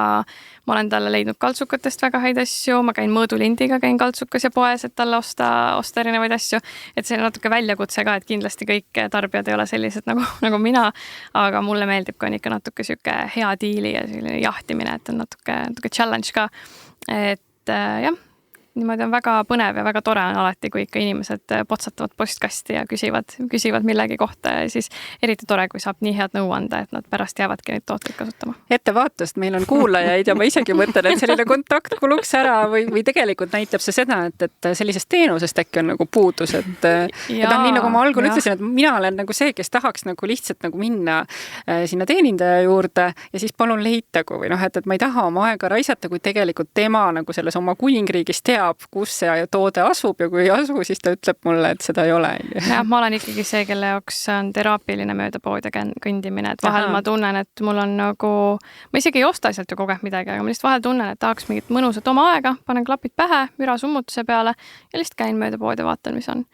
ma olen talle leidnud kaltsukatest väga häid asju, ma käin mõõdulindiga, käin kaltsukas ja poes, et talle osta erinevaid asju, et see on natuke väljakutse ka, et kindlasti kõik tarbijad ei ole sellised nagu mina, aga mulle meeldib ka ikka natuke sihuke hea diili ja selline jahtimine, et on natuke challenge ka, et jah, niimoodi on väga põnev ja väga tore on alati, kui ikka inimesed potsatavad postkasti ja küsivad millegi kohta ja siis eriti tore, kui saab nii head nõu anda, et nad pärast jäävadki neid tooteid kasutama. Ettevaatust, meil on kuulajaid ja ma isegi mõtlen, et selline kontakt kuluks ära või tegelikult näitab see seda, et sellisest teenusest äkki on nagu puudus, et nii nagu ma algul ütlesin, et mina olen nagu see, kes tahaks nagu lihtsalt nagu minna sinna teenindaja juurde ja siis palun leitagu või et ma ei taha oma aega raisata, kui tegelikult tema nagu selles oma kuningriigis teab, kus see toode asub ja kui ei asu, siis ta ütleb mulle, et seda ei ole. Ja, ma olen ikkagi see, kelle jaoks on teraapiline mööda poode kõndimine, et vahel ma tunnen, et mul on nagu, ma isegi ei osta sealt ju kogu aeg midagi, aga ma lihtsalt vahel tunnen, et tahaks mingit mõnusat oma aega, panen klapid pähe, müra summutuse peale ja lihtsalt käin mööda poode, vaatan, mis on.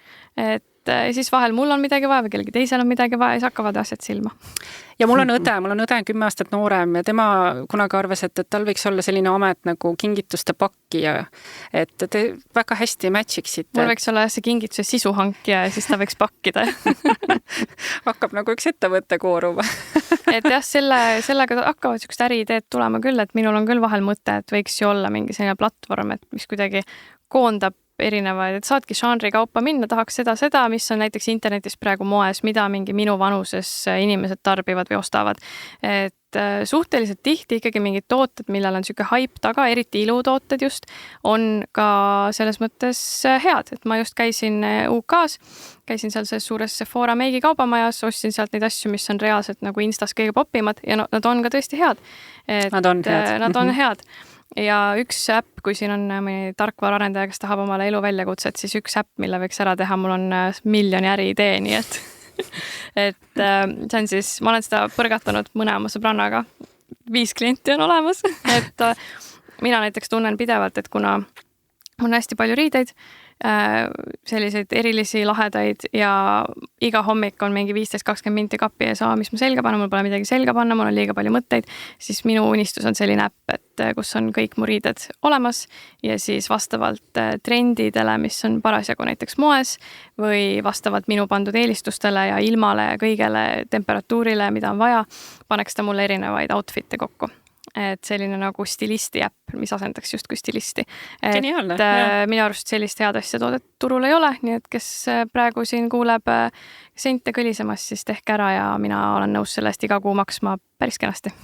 Et ja siis vahel mul on midagi vaja või kellegi teisel on midagi vaja ja siis hakkavad asjad silma. Ja mul on õde 10 aastat noorem ja tema kunagi arvas, et tal võiks olla selline amet nagu kingituste pakkija, et te väga hästi matchiksite. Mul võiks olla see kingituse sisuhankija ja siis ta võiks pakkida. Hakkab nagu üks ettevõtte kooruma. Et jah, sellega hakkavad siuksed äriideed tulema küll, et minul on küll vahel mõte, et võiks ju olla mingi selline platvorm, et mis kuidagi koondab erinevaid, et saadki žanri kaupa minna, tahaks seda, mis on näiteks internetis praegu moes, mida mingi minu vanuses inimesed tarbivad või ostavad. Et suhteliselt tihti ikkagi mingid tooted, millel on siuke haip taga, eriti ilutooted just, on ka selles mõttes head. Et ma just käisin UK-s, käisin seal selles suures Sephora meigi kaubamajas, ostsin sealt neid asju, mis on reaalselt nagu Instas kõige popimad ja nad on ka tõesti head. Et nad on head. Ja üks äpp, kui siin on mõni tarkvaraarendaja, kes tahab omale elu väljakutset, siis üks äpp, mille võiks ära teha, mul on 1 miljoni äriidee, nii et see on siis, ma olen seda põrgatanud mõne oma sõbrannaga, 5 klienti on olemas, et mina näiteks tunnen pidevalt, et kuna on hästi palju riideid, selliseid erilisi lahedaid ja iga hommik on mingi 15-20 minti kapi ees, mis ma selga panen, mul pole midagi selga panna, mul on liiga palju mõtteid, siis minu unistus on selline äpp, et kus on kõik mu riided olemas ja siis vastavalt trendidele, mis on parasjagu näiteks moes või vastavalt minu pandud eelistustele ja ilmale ja kõigele temperatuurile, mida on vaja, paneks ta mulle erinevaid outfit'e kokku. Et selline nagu stilisti äpp, mis asendaks justkui stilisti. Geniaalne. Minu arust sellist head asja toodet turul ei ole, nii et kes praegu siin kuuleb sente kõlisemas, siis tehke ära ja mina olen nõus sellest iga kuu maksma päris kenasti.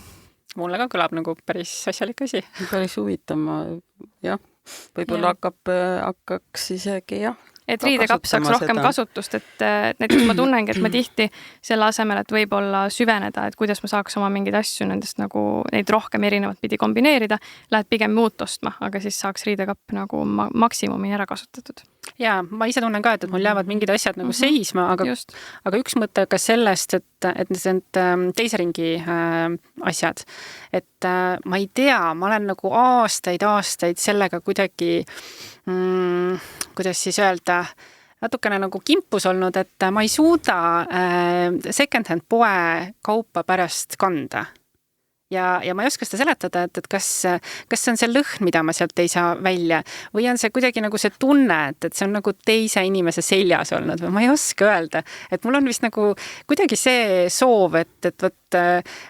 Mulle ka kõlab nagu päris asjalik asi. Päris huvitav, jah. Võib-olla hakkaks isegi, jah. Et riidekapp saaks rohkem kasutust, et näiteks ma tunnengi, et ma tihti selle asemel, et võib-olla süveneda, et kuidas ma saaks oma mingeid asju nendest nagu neid rohkem erinevat pidi kombineerida, lähed pigem muud ostma, aga siis saaks riidekapp nagu maksimumi ära kasutatud. ja ma ise tunnen ka, et mul jäävad mingid asjad nagu seisma, aga üks mõte ka sellest, et need teise ringi asjad, et ma ei tea, ma olen nagu aastaid sellega kuidagi, kuidas siis öelda, natukene nagu kimpus olnud, et ma ei suuda second-hand poe kaupa pärast kanda. Ja ma ei oska seda seletada, et kas see on see lõhn, mida ma sealt ei saa välja, või on see kuidagi nagu see tunne, et see on nagu teise inimese seljas olnud, või ma ei oska öelda. Et mul on vist nagu kuidagi see soov, et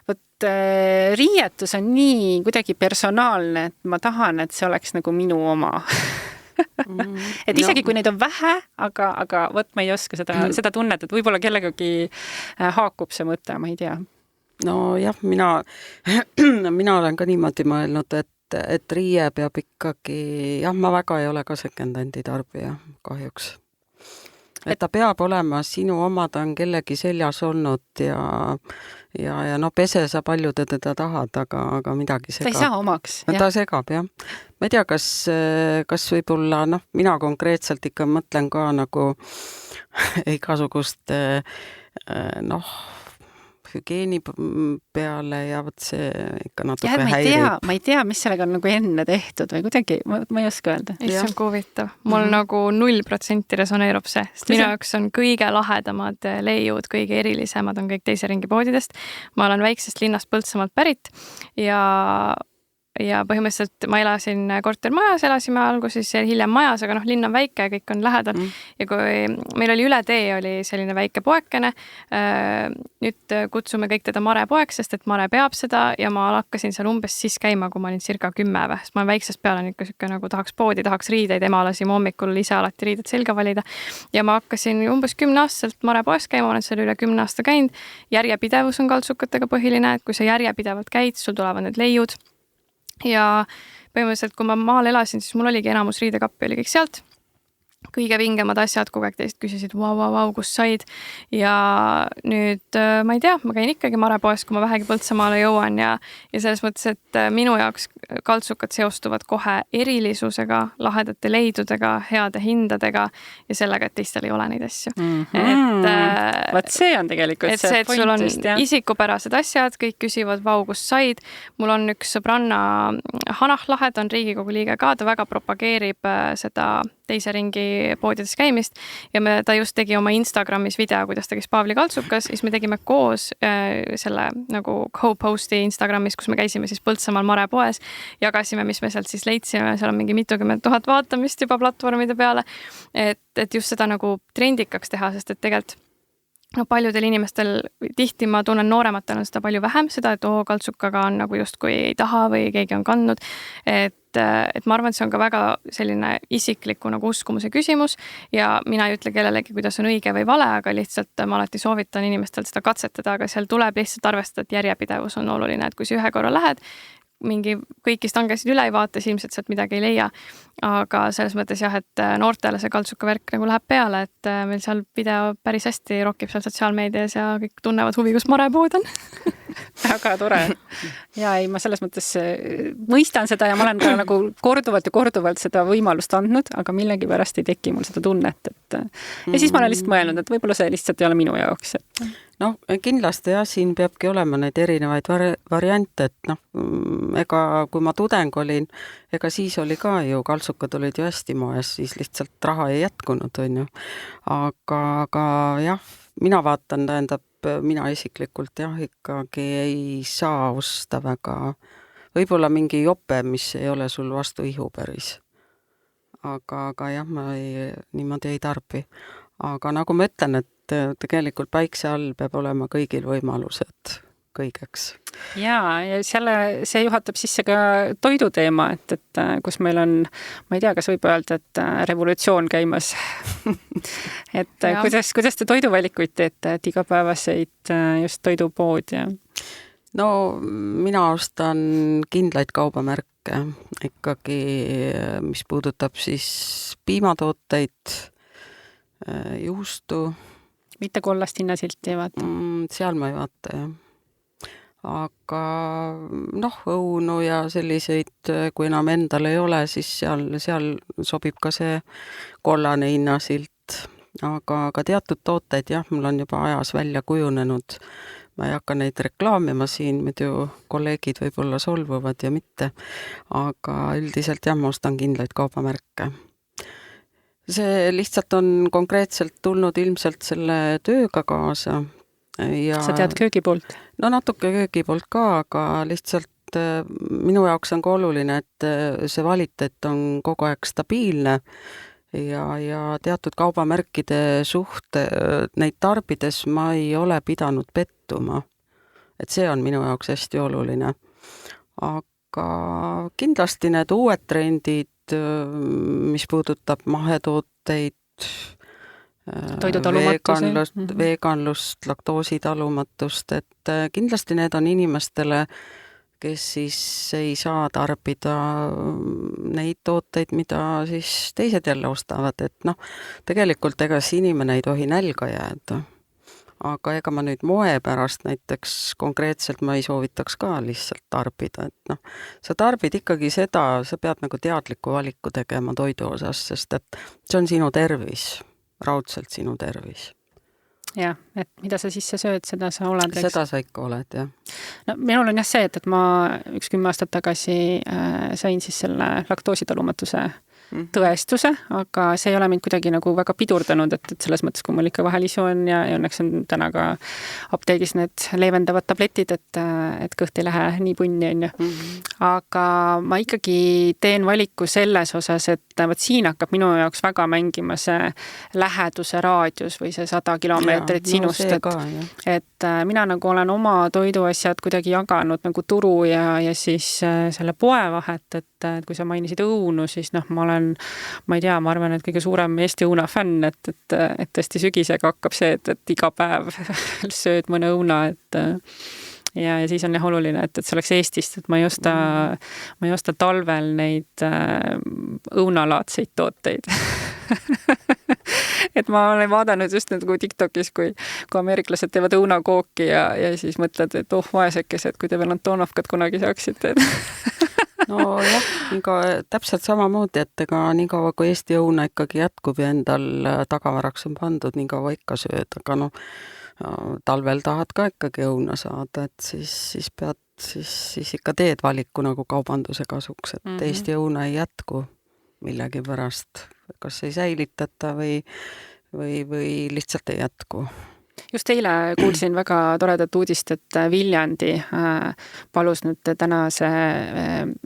võt riietus on nii kuidagi personaalne, et ma tahan, et see oleks nagu minu oma. Et isegi kui neid on vähe, aga võt ma ei oska seda tunnet, et võib-olla kellegagi haakub see mõte, ma ei tea. No jah, mina olen ka niimoodi mõelnud, et riie peab ikkagi, jah, ma väga ei ole ka second-handi tarbija kahjuks. Et ta peab olema sinu oma, ta on kellegi seljas olnud ja no pese sa palju teda tahad, aga midagi segab. Ta ei saa omaks. Ta segab, jah. Ma ei tea, kas võib-olla, mina konkreetselt ikka mõtlen ka nagu igasugust, hügieeni peale ja võt see ikka natuke häirib. Ma ei tea, mis sellega on nagu enne tehtud või kuidagi, ma ei oska öelda. Issand, kui huvitav. Mul nagu 0% resoneerub see, sest minu jaoks on kõige lahedamad leiud, kõige erilisemad on kõik teise ringi poodidest. Ma olen väiksest linnast Põltsamaalt pärit ja põhimõtteliselt ma elasin kortermajas, elasime alguses ja hiljem majas, aga linn on väike ja kõik on lähedal. Ja kui meil oli üle tee, oli selline väike poekene, nüüd kutsume kõik teda Mare poeks, sest et Mare peab seda ja ma hakkasin seal umbes siis käima, kui ma olin circa 10 või, sest ma väiksest peale nagu tahaks poodi, tahaks riideid, ema lasime hommikul ise alati riided selga valida ja ma hakkasin umbes 10-aastaselt Mare poes käima, ma olen seal üle 10 aasta käinud. Järjepidevus on kaltsukatega põhiline, et kui sa järjepidevalt käid, sul tulevad need leiud. Ja põhimõtteliselt, kui ma maal elasin, siis mul oligi enamus riidekappi, oli kõik sealt. Kõige vingemad asjad, kogu aeg teist küsisid, vau, kus said. Ja nüüd, ma ei tea, ma käin ikkagi Mare poes, kui ma vähegi Põltsamaale jõuan ja selles mõttes, et minu jaoks kaltsukad seostuvad kohe erilisusega, lahedate leidudega, heade hindadega ja sellega, et teistel ei ole neid asju. Vaat see on tegelikult see point. Sul on isikupärased asjad, kõik küsivad, vau, kus said. Mul on üks sõbranna Hanah Lahe, ta on Riigikogu liige ka, ta väga propageerib seda teise ringi poodides käimist ja ta just tegi oma Instagramis video, kuidas ta käis Paavli kaltsukas, siis me tegime koos selle nagu co-posti Instagramis, kus me käisime siis Põltsamaal Mare poes, jagasime, mis me sealt siis leidsime, seal on mingi mitukümmend 000 vaatamist juba platvormide peale, et just seda nagu trendikaks teha, sest et tegelikult paljudel inimestel, tihti ma tunnen noorematel on seda palju vähem, seda, et kaltsukaga on nagu just kui ei taha või keegi on kandnud, et ma arvan, et see on ka väga selline isikliku nagu uskumuse küsimus ja mina ei ütle kellelegi, kuidas on õige või vale, aga lihtsalt ma alati soovitan inimestel seda katsetada, aga seal tuleb lihtsalt arvestada, et järjepidevus on oluline, et kui sa ühe korra lähed, mingi kõikist angesid üle ei vaata, siis ilmselt sealt midagi ei leia. Aga selles mõttes jah, et noortele see kaltsukavärk nagu läheb peale, et meil seal video päris hästi rokib seal sotsiaalmeedias ja kõik tunnevad huvi, kus Mare pood on. Väga tore. Ja ei, ma selles mõttes mõistan seda ja ma olen ka nagu korduvalt seda võimalust andnud, aga millegi pärast ei teki mul seda tunnet. Ja siis ma olen lihtsalt mõelnud, et võib-olla see lihtsalt ei ole minu jaoks. No kindlasti jah, siin peabki olema neid erinevaid variante, et ega kui ma tudeng olin, ega siis oli ka ju, kaltsukad olid ju hästi moes, siis lihtsalt raha ei jätkunud, on ju. Aga jah, mina vaatan, tähendab, mina isiklikult jah, ikkagi ei saa osta väga, võib-olla mingi jope, mis ei ole sul vastu ihu päris. Aga jah, ma niimoodi ei tarbi. Aga nagu ma ütlen, et tegelikult päikse all peab olema kõigil võimalused kõigeks. Ja see juhatab sisse ka toiduteema, et kus meil on, ma ei tea, kas võib öelda, et revolutsioon käimas. Et kuidas te toiduvalikuid teete, et igapäevaseid just toidupood ja? No mina ostan kindlaid kaubamärke ikkagi, mis puudutab siis piimatooteid, juustu. Mitte kollast hinnasilti ei vaata? Seal ma ei vaata, jah. aga õunu ja selliseid, kui enam endal ei ole, siis seal sobib ka see kollane hinnasilt. Aga teatud tooteid jah, mul on juba ajas välja kujunenud. Ma ei hakka neid reklaamima siin, muidu kolleegid võib-olla solvuvad ja mitte, aga üldiselt jah, ma ostan kindlaid kaubamärke. See lihtsalt on konkreetselt tulnud ilmselt selle tööga kaasa. Ja sa tead köögi poolt? No natuke köögi poolt ka, aga lihtsalt minu jaoks on ka oluline, et see kvaliteet on kogu aeg stabiilne ja teatud kaubamärkide neid tarbides ma ei ole pidanud pettuma. Et see on minu jaoks hästi oluline. Aga kindlasti need uued trendid, mis puudutab mahetooteid, veganlust, laktoositalumatust, et kindlasti need on inimestele, kes siis ei saa tarbida neid tooteid, mida siis teised jälle ostavad, et tegelikult ega siis inimene ei tohi nälga jääda. Aga ega ma nüüd moe pärast näiteks konkreetselt ma ei soovitaks ka lihtsalt tarbida, et sa tarbid ikkagi seda, sa pead nagu teadliku valiku tegema toidu osas, sest et see on sinu tervis, raudselt sinu tervis. Jah, et mida sa sisse sööd, seda sa oled. Seda sa ikka oled, jah. No, minul on jah see, et ma 10 aastat tagasi sain siis selle laktoositalumatuse tõestuse, aga see ei ole mind kuidagi nagu väga pidurdanud, et selles mõttes, kui mul ikka vahel isu on ja õnneks on täna ka apteegis need leevendavad tabletid, et kõht ei lähe nii punni, on ju. Aga ma ikkagi teen valiku selles osas, et võt siin hakkab minu jaoks väga mängima see läheduse raadius või see 100 kilomeetrit sinust, et mina nagu olen oma toiduasjad kuidagi jaganud nagu turu ja siis selle poe vahet, et kui sa mainisid õunu, siis ma ei tea, ma arvan, et kõige suurem Eesti õuna fänn, et tõesti sügisega hakkab see, et iga päev sööd mõne õuna, et ja siis on jah oluline, et see oleks Eestist, et ma ei osta talvel neid õunalaadseid tooteid. Et ma olen vaadanud just nagu TikTokis, kui ameeriklased teevad õunakooki ja siis mõtled, et vaesekesed, kui te veel Antonovkat kunagi saaksite. No jah, täpselt samamoodi, et ega nii kaua, kui Eesti õuna ikkagi jätkub ja endal tagavaraks on pandud, nii kaua ikka sööd, aga talvel tahad ka ikkagi õuna saada, et siis pead siis ikka teed valiku nagu kaubanduse kasuks, et Eesti õuna ei jätku millegi pärast, kas ei säilitata või lihtsalt ei jätku. Just eile kuulsin väga toredat uudist, et Viljandi palus nüüd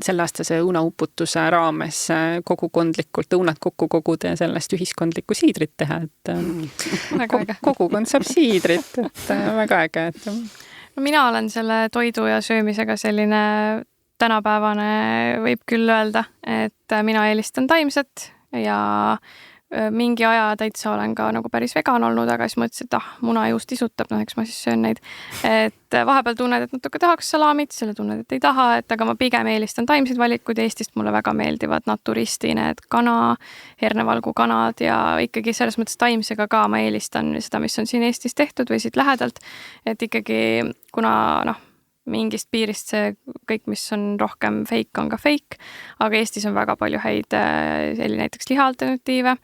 selle-aastase õunauputuse raames kogukondlikult õunad kokku koguda ja sellest ühiskondlikku siidrit teha, et kogukond saab siidrit, et väga äge. Mina olen selle toidu ja söömisega selline tänapäevane, võib küll öelda, et mina eelistan taimset ja mingi aja täitsa olen ka nagu päris vegan olnud, aga siis mõtlesin, et munajuust isutab, eks ma siis söön neid. Et vahepeal tunned, et natuke tahaks salaamit, selle tunned, et ei taha, aga ma pigem eelistan taimseid valikuid. Eestist mulle väga meeldivad naturisti need kana, hernevalgu kanad ja ikkagi selles mõttes taimsega ka ma eelistan seda, mis on siin Eestis tehtud või siit lähedalt. Et ikkagi, kuna mingist piirist see kõik, mis on rohkem fake, on ka fake, aga Eestis on väga palju häid näiteks liha-alternatiive.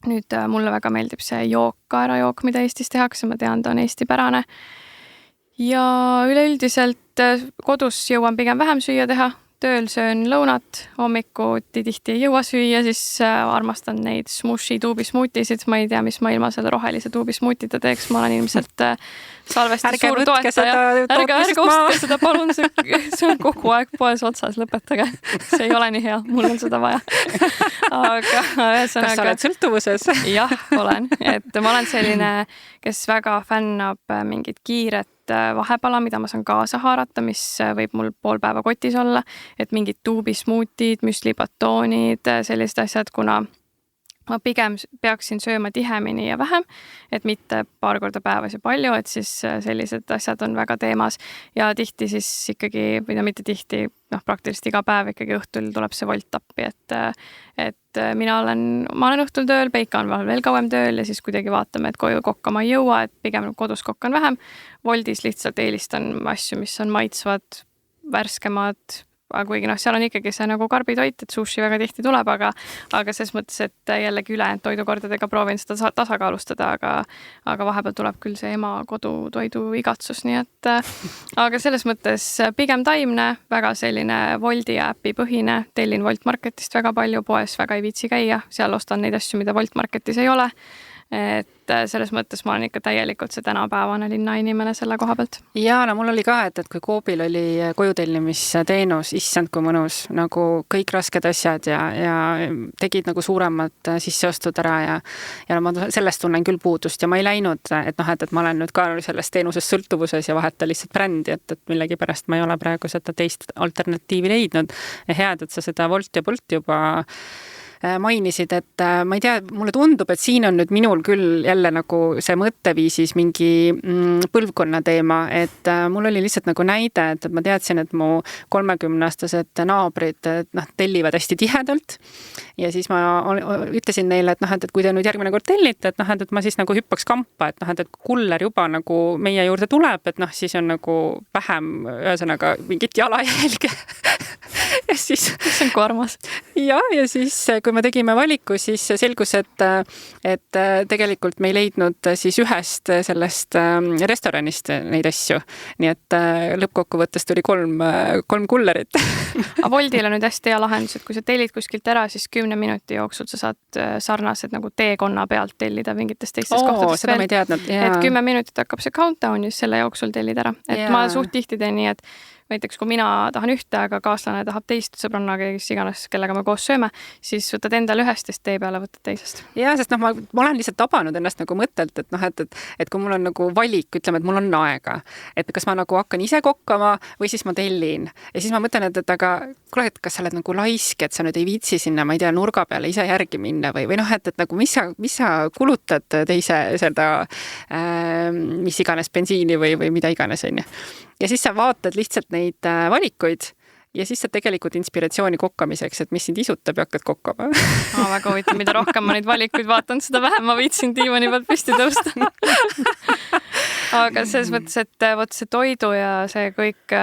Nüüd mulle väga meeldib see kaerajook, mida Eestis tehakse, ma tean, ta on Eesti pärane. Ja üleüldiselt kodus jõuan pigem vähem süüa teha, tööl söön lõunat, hommikuti tihti ei jõua süüa, siis armastan neid smushi tuubismuutisid, ma ei tea, mis ma ilma selle rohelise tuubismuutida teeks, ma olen ilmselt salvesti suur toetaja. Ärge ostke seda, palun, see on kogu aeg poes otsas, lõpetage. See ei ole nii hea, mul on seda vaja. Aga kas sa oled sõltuvuses? Jah, olen. Et ma olen selline, kes väga fännab mingit kiiret vahepala, mida ma saan kaasa haarata, mis võib mul pool päeva kotis olla, et mingid tuubismuutid, müslibatoonid, sellised asjad, kuna ma pigem peaksin sööma tihemini ja vähem, et mitte paar korda päevas ja palju, et siis sellised asjad on väga teemas ja tihti siis ikkagi, või no mitte tihti, praktiliselt iga päev ikkagi õhtul tuleb see Wolt appi, et ma olen õhtul tööl, Peika on veel kauem tööl ja siis kuidagi vaatame, et koju kokkama ei jõua, et pigem kodus kokkan vähem. Woltis lihtsalt eelistan asju, mis on maitsvad, värskemad, kuigi seal on ikkagi see nagu karbitoit, et sushi väga tihti tuleb, aga selles mõttes, et jällegi ülejäänud toidukordadega proovin seda tasakaalustada, aga vahepeal tuleb küll see ema kodutoidu igatsus, nii et aga selles mõttes pigem taimne, väga selline Wolti äpi põhine, tellin Wolt Marketist väga palju, poes väga ei viitsi käia, seal ostan neid asju, mida Wolt Marketis ei ole. Et selles mõttes ma olen ikka täielikult see tänapäevane linnainimene selle koha pealt. Ja mul oli ka, et kui Coobil oli kojutellimisteenus, issand kui mõnus, nagu kõik rasked asjad ja tegid nagu suuremad sisseostud ära ja ma sellest tunnen küll puudust ja ma ei läinud, et ma olen nüüd ka sellest teenusest sõltuvuses ja vaheta lihtsalt brändi, et millegi pärast ma ei ole praegu seda teist alternatiivi leidnud. Ja head, et sa seda Wolt ja Bolt juba mainisid, et ma ei tea, mulle tundub, et siin on nüüd minul küll jälle nagu see mõtteviisis mingi põlvkonna teema, et mul oli lihtsalt nagu näide, et ma teadsin, et mu 30-aastased naabrid tellivad hästi tihedalt ja siis ma ütlesin neile, et kui te nüüd järgmine kord tellite, et ma siis nagu hüppaks kampa, et kuller juba nagu meie juurde tuleb, et siis on nagu vähem ühesõnaga mingit jalajälge. Ja siis see on armas. Ja siis kui me tegime valiku, siis selgus, et tegelikult me ei leidnud siis ühest sellest restoranist neid asju. Nii et lõppkokkuvõttes tuli kolm kullerit. Aga Woltil on nüüd hästi hea lahendus, et kui sa tellid kuskilt ära, siis 10 minuti jooksul sa saad sarnased nagu teekonna pealt tellida mingitest teistest kohtadest seda veel. Ma ei teadnud. Et 10 minutit hakkab see countdown ja selle jooksul tellid ära. Et ma suht tihti teen nii, et näiteks kui mina tahan ühte, aga kaaslane tahab teist sõbranna, kes iganes, kellega me koos sööme, siis võtad endale ühest ja tee peale võtad teisest. Ja, sest ma olen lihtsalt tabanud ennast nagu mõttelt, et kui mul on nagu valik, ütleme, et mul on aega, et kas ma nagu hakkan ise kokkama või siis ma tellin. Ja siis ma mõtlen, et aga kuule, et kas sa oled nagu laisk, et sa nüüd ei viitsi sinna, ma ei tea, nurga peale ise järgi minna või et nagu mis sa kulutad teise seda, mis iganes bensiini või mida iganes on. Ja siis sa vaatad lihtsalt neid valikuid ja siis sa tegelikult inspiratsiooni kokkamiseks, et mis sind isutab ja hakkad kokkama. Väga huvitav, mida rohkem ma neid valikuid vaatan, seda vähem ma viitsin diivani pealt püsti tõusta. Aga selles mõttes, et võt see toidu ja see kõik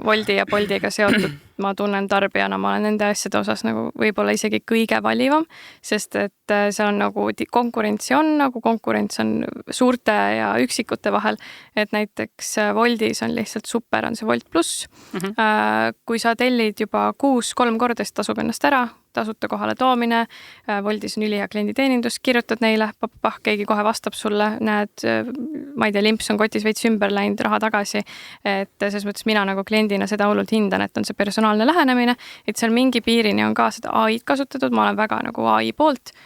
Wolti ja Boltiga seotud, ma tunnen tarbijana, ma olen nende asjade osas nagu võib-olla isegi kõige valivam, sest et see on nagu konkurents on suurte ja üksikute vahel, et näiteks Woltis on lihtsalt super, on see Wolt Plus. Kui sa tellid juba 3 korda, siis tasub ennast ära, tasuta kohale toomine, Woltis on ülihea klienditeenindus, kirjutad neile, keegi kohe vastab sulle, näed, ma ei tea, limps on kotis veits ümber läinud, raha tagasi, et selles mõttes mina nagu kliendina seda hullult hindan, et on see personaalne lähenemine, et seal mingi piirini on ka seda AI-d kasutatud, ma olen väga nagu AI poolt,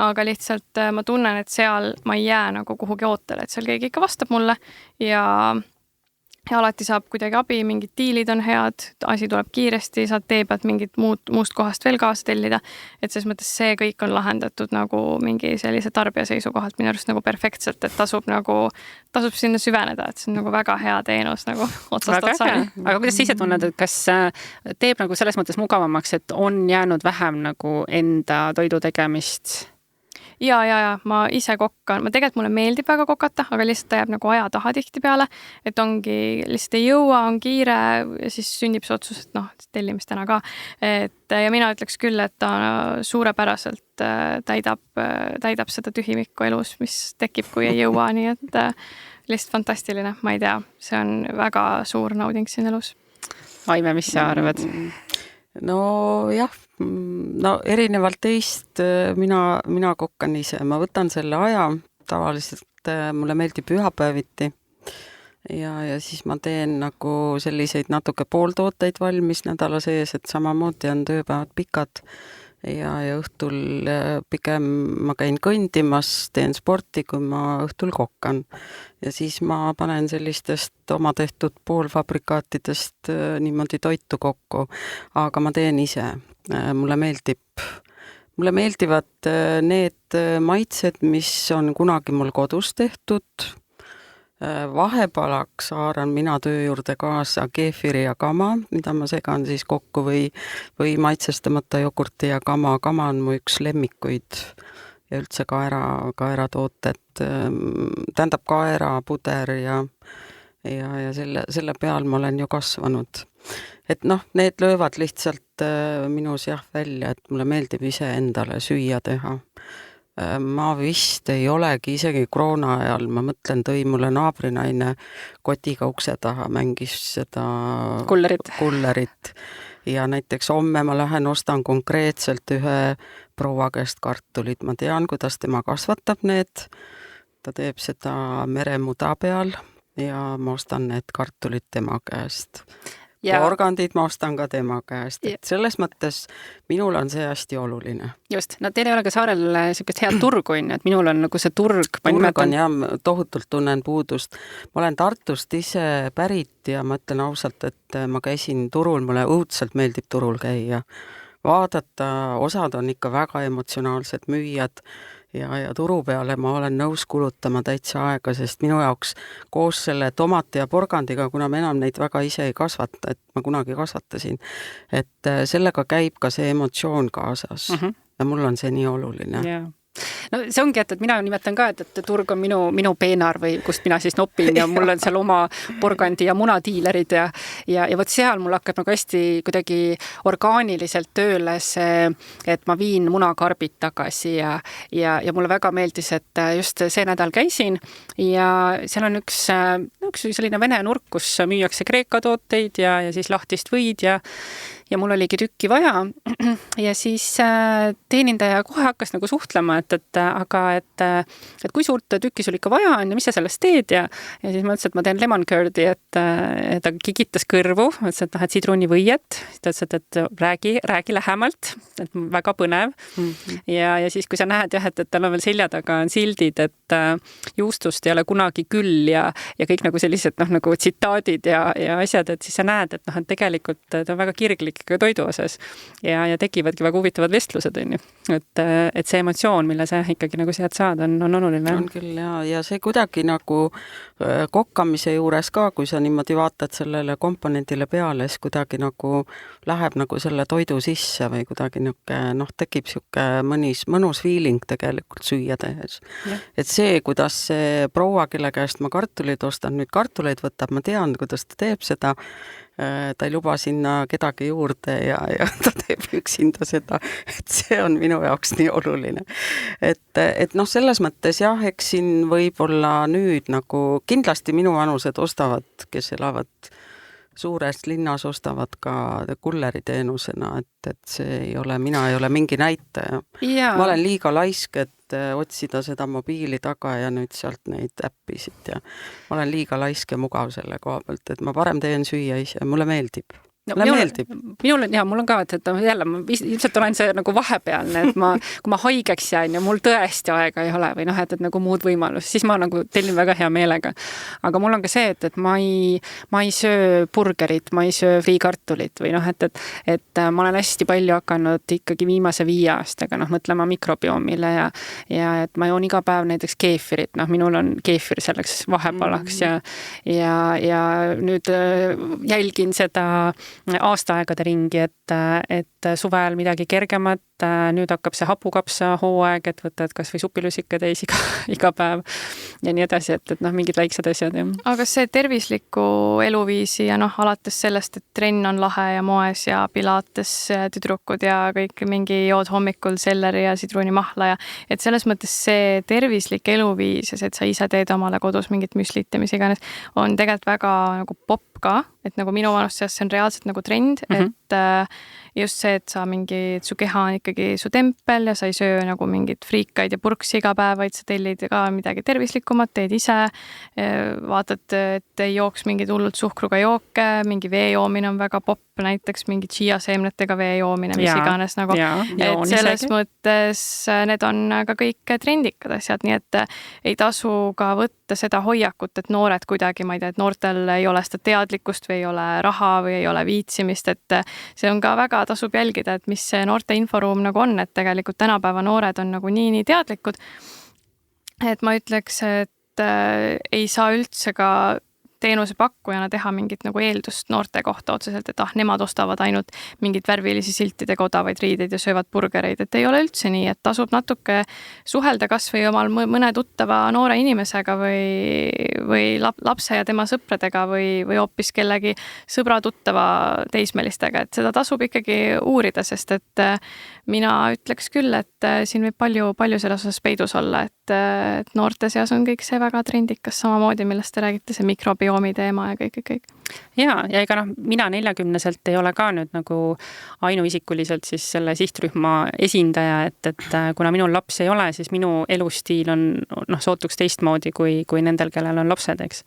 aga lihtsalt ma tunnen, et seal ma ei jää nagu kuhugi ootele, et seal keegi ikka vastab mulle ja alati saab kuidagi abi, mingid diilid on head, asi tuleb kiiresti, saad tee pealt mingit muust kohast veel kaasa tellida, et selles mõttes see kõik on lahendatud nagu mingi sellise tarbija seisukohalt minu arust nagu perfektselt, et tasub sinna süveneda, et see on nagu väga hea teenus nagu otsast otsani. Aga kuidas sa ise tunned, et kas teeb nagu selles mõttes mugavamaks, et on jäänud vähem nagu enda toidu tegemist? Ja, ma ise kokkan, tegelikult mulle meeldib väga kokata, aga lihtsalt ta jääb nagu aja taha tihti peale, et ongi, lihtsalt ei jõua, on kiire ja siis sünnib see otsus, et tellimist täna ka. Ja mina ütleks küll, et ta suurepäraselt täidab seda tühimikku elus, mis tekib, kui ei jõua, nii et lihtsalt fantastiline, ma ei tea, see on väga suur nauding siin elus. Aime, mis sa arvad? No jah, erinevalt teist mina kokkan ise, ma võtan selle aja, tavaliselt mulle meeldib pühapäeviti ja siis ma teen nagu selliseid natuke pooltooteid valmis nädala sees, et samamoodi on tööpäevad pikad ja õhtul pigem ma käin kõndimas, teen sporti, kui ma õhtul kokkan. Ja siis ma panen sellistest oma tehtud poolfabrikaatidest niimoodi toitu kokku, aga ma teen ise. Mulle mulle meeldivad need maitsed, mis on kunagi mul kodus tehtud. Vahepalaks haaran mina töö juurde kaasa keefiri ja kama, mida ma segan siis kokku või maitsestamata jogurti ja kama. Kama on mu üks lemmikuid ja üldse kaeratooted, tähendab kaerapuder ja selle peal ma olen ju kasvanud. Et noh, need löövad lihtsalt minus välja, et mulle meeldib ise endale süüa teha. Ma vist ei olegi isegi koroona ajal, ma mõtlen, tõi mulle naabrinaine kotiga ukse taha, mängis seda kullerit. Ja näiteks homme ma lähen ostan konkreetselt ühe proua käest kartulid. Ma tean, kuidas tema kasvatab need. Ta teeb seda meremuda peal ja ma ostan need kartulid tema käest. Ja porgandid ma ostan ka tema käest. Et selles mõttes minul on see hästi oluline. Just, no teil ei ole ka saarel sellist head turgu, et minul on nagu see turg. Turg on jah, tohutult tunnen puudust. Ma olen Tartust ise pärit ja ma ütlen ausalt, et ma käisin turul, mulle õudselt meeldib turul käia. Vaadata, osad on ikka väga emotsionaalsed müüjad ja turu peale ma olen nõus kulutama täitsa aega, sest minu jaoks koos selle tomati ja porgandiga, kuna me enam neid väga ise ei kasvata, et ma kunagi kasvatasin, et sellega käib ka see emotsioon kaasas ja mul on see nii oluline. Yeah. No see ongi, et mina nimetan ka, et turg on minu peenar või kust mina siis nopin ja mul on seal oma porgandi ja munatiilerid ja võt seal mul hakkab nagu hästi kuidagi orgaaniliselt tööle see, et ma viin munakarbid tagasi ja mulle väga meeldis, et just see nädal käisin ja seal on üks selline vene nurk, kus müüakse kreeka tooteid ja siis lahtist võid ja mul oligi tükki vaja ja siis teenindaja kohe hakkas nagu suhtlema, et kui suurt tükki sul ikka vaja on ja mis sa sellest teed ja siis ma ütlesin, et ma teen lemon curdi, et ta kigitas kõrvu, ütlesin, et sidruunivõiet, ta ütles, et räägi lähemalt, et väga põnev ja siis kui sa näed jah, et tal on veel selja taga on sildid, et juustust ei ole kunagi küll ja kõik nagu sellised nagu tsitaadid ja asjad, et siis sa näed, et tegelikult ta on väga kirglik ka toidu osas ja tekivadki väga huvitavad vestlused, on ju. Et see emotsioon, mille sa ikkagi nagu sealt saad, on oluline. On küll ja see kuidagi nagu kokkamise juures ka, kui sa niimoodi vaatad sellele komponendile peale, siis kuidagi nagu läheb nagu selle toidu sisse või kuidagi tekib siuke mõnus feeling tegelikult süüa tehes. Ja. Et see, kuidas see proua, kelle käest ma kartuleid ostan, nüüd kartuleid võtab, ma tean, kuidas ta teeb seda, ta ei luba sinna kedagi juurde ja ta teeb üksinda seda, et see on minu jaoks nii oluline. Et selles mõttes jah, eks siin võib-olla nüüd nagu kindlasti minu vanused ostavad, kes elavad suurest linnas, ostavad ka kulleri teenusena, et see ei ole, mina ei ole mingi näitaja. Ma olen liiga laisk, et otsida seda mobiili taga ja nüüd sealt neid äppisid ja ma olen liiga laisk ja mugav selle koha pealt, et ma parem teen süüa ise, mulle meeldib. Minul on ka, et jälle ma ilmselt olen see nagu vahepealne, et kui ma haigeks jään ja mul tõesti aega ei ole või et nagu muud võimalus, siis ma nagu tellin väga hea meelega. Aga mul on ka see, et ma ei söö burgerit, ma ei söö friikartulit või et ma olen hästi palju hakanud ikkagi viimase 5 aastaga mõtlema mikrobiomile ja et ma joon iga päev näiteks keefirit, minul on keefir selleks vahepalaks ja nüüd jälgin seda aastaaegade ringi, et suvel midagi kergemat, nüüd hakkab see hapukapsa hooaeg, et võtad kas või supilusika täis iga päev ja nii edasi, et mingid väiksed asjad. Aga see tervisliku eluviisi ja alates sellest, et trenn on lahe ja moes ja pilates tüdrukud ja kõik mingi jood hommikul selleri ja sidruunimahla ja et selles mõttes see tervislik eluviis ja see, et sa ise teed omale kodus mingit müslit ja mis iganes, on tegelikult väga nagu popp ka, et nagu minu vanust seas see on reaalselt nagu trend, et just see, et su keha on ikkagi su tempel ja sa ei söö nagu mingid friikaid ja purksi iga päev, vaid sa tellid ka midagi tervislikumat, teed ise, vaatad, et ei jooks mingid hullult suhkruga jooke, mingi vee joomine on väga popp, näiteks mingi chia-seemnetega vee joomine, mis iganes nagu, et selles mõttes need on ka kõik trendikad asjad, nii et ei tasu ka võtta seda hoiakut, et noored kuidagi, ma ei tea, et noortel ei ole seda teadlikkust või ei ole raha või ei ole viitsimist, et see on ka väga tasub jälgida, et mis see noorte inforuum nagu on, et tegelikult tänapäeva noored on nagu nii teadlikud, et ma ütleks, et ei saa üldse ka teenusepakkujana teha mingit nagu eeldust noorte kohta otseselt, et nemad ostavad ainult mingit värvilisi siltidega odavaid riideid ja söövad burgereid, et ei ole üldse nii, et tasub natuke suhelda kas või omal mõne tuttava noore inimesega või lapse ja tema sõpradega või hoopis kellegi sõbra tuttava teismelistega, et seda tasub ikkagi uurida, sest et mina ütleks küll, et siin võib palju selles osas peidus olla, et noorte seas on kõik see väga trendikas, samamoodi, millest te räägite, see mikrobiomi teema ja kõik. Ja ega mina 40-selt ei ole ka nüüd nagu ainuisikuliselt siis selle sihtrühma esindaja, et kuna minul laps ei ole, siis minu elustiil on sootuks teistmoodi kui nendel, kellel on lapsed, eks.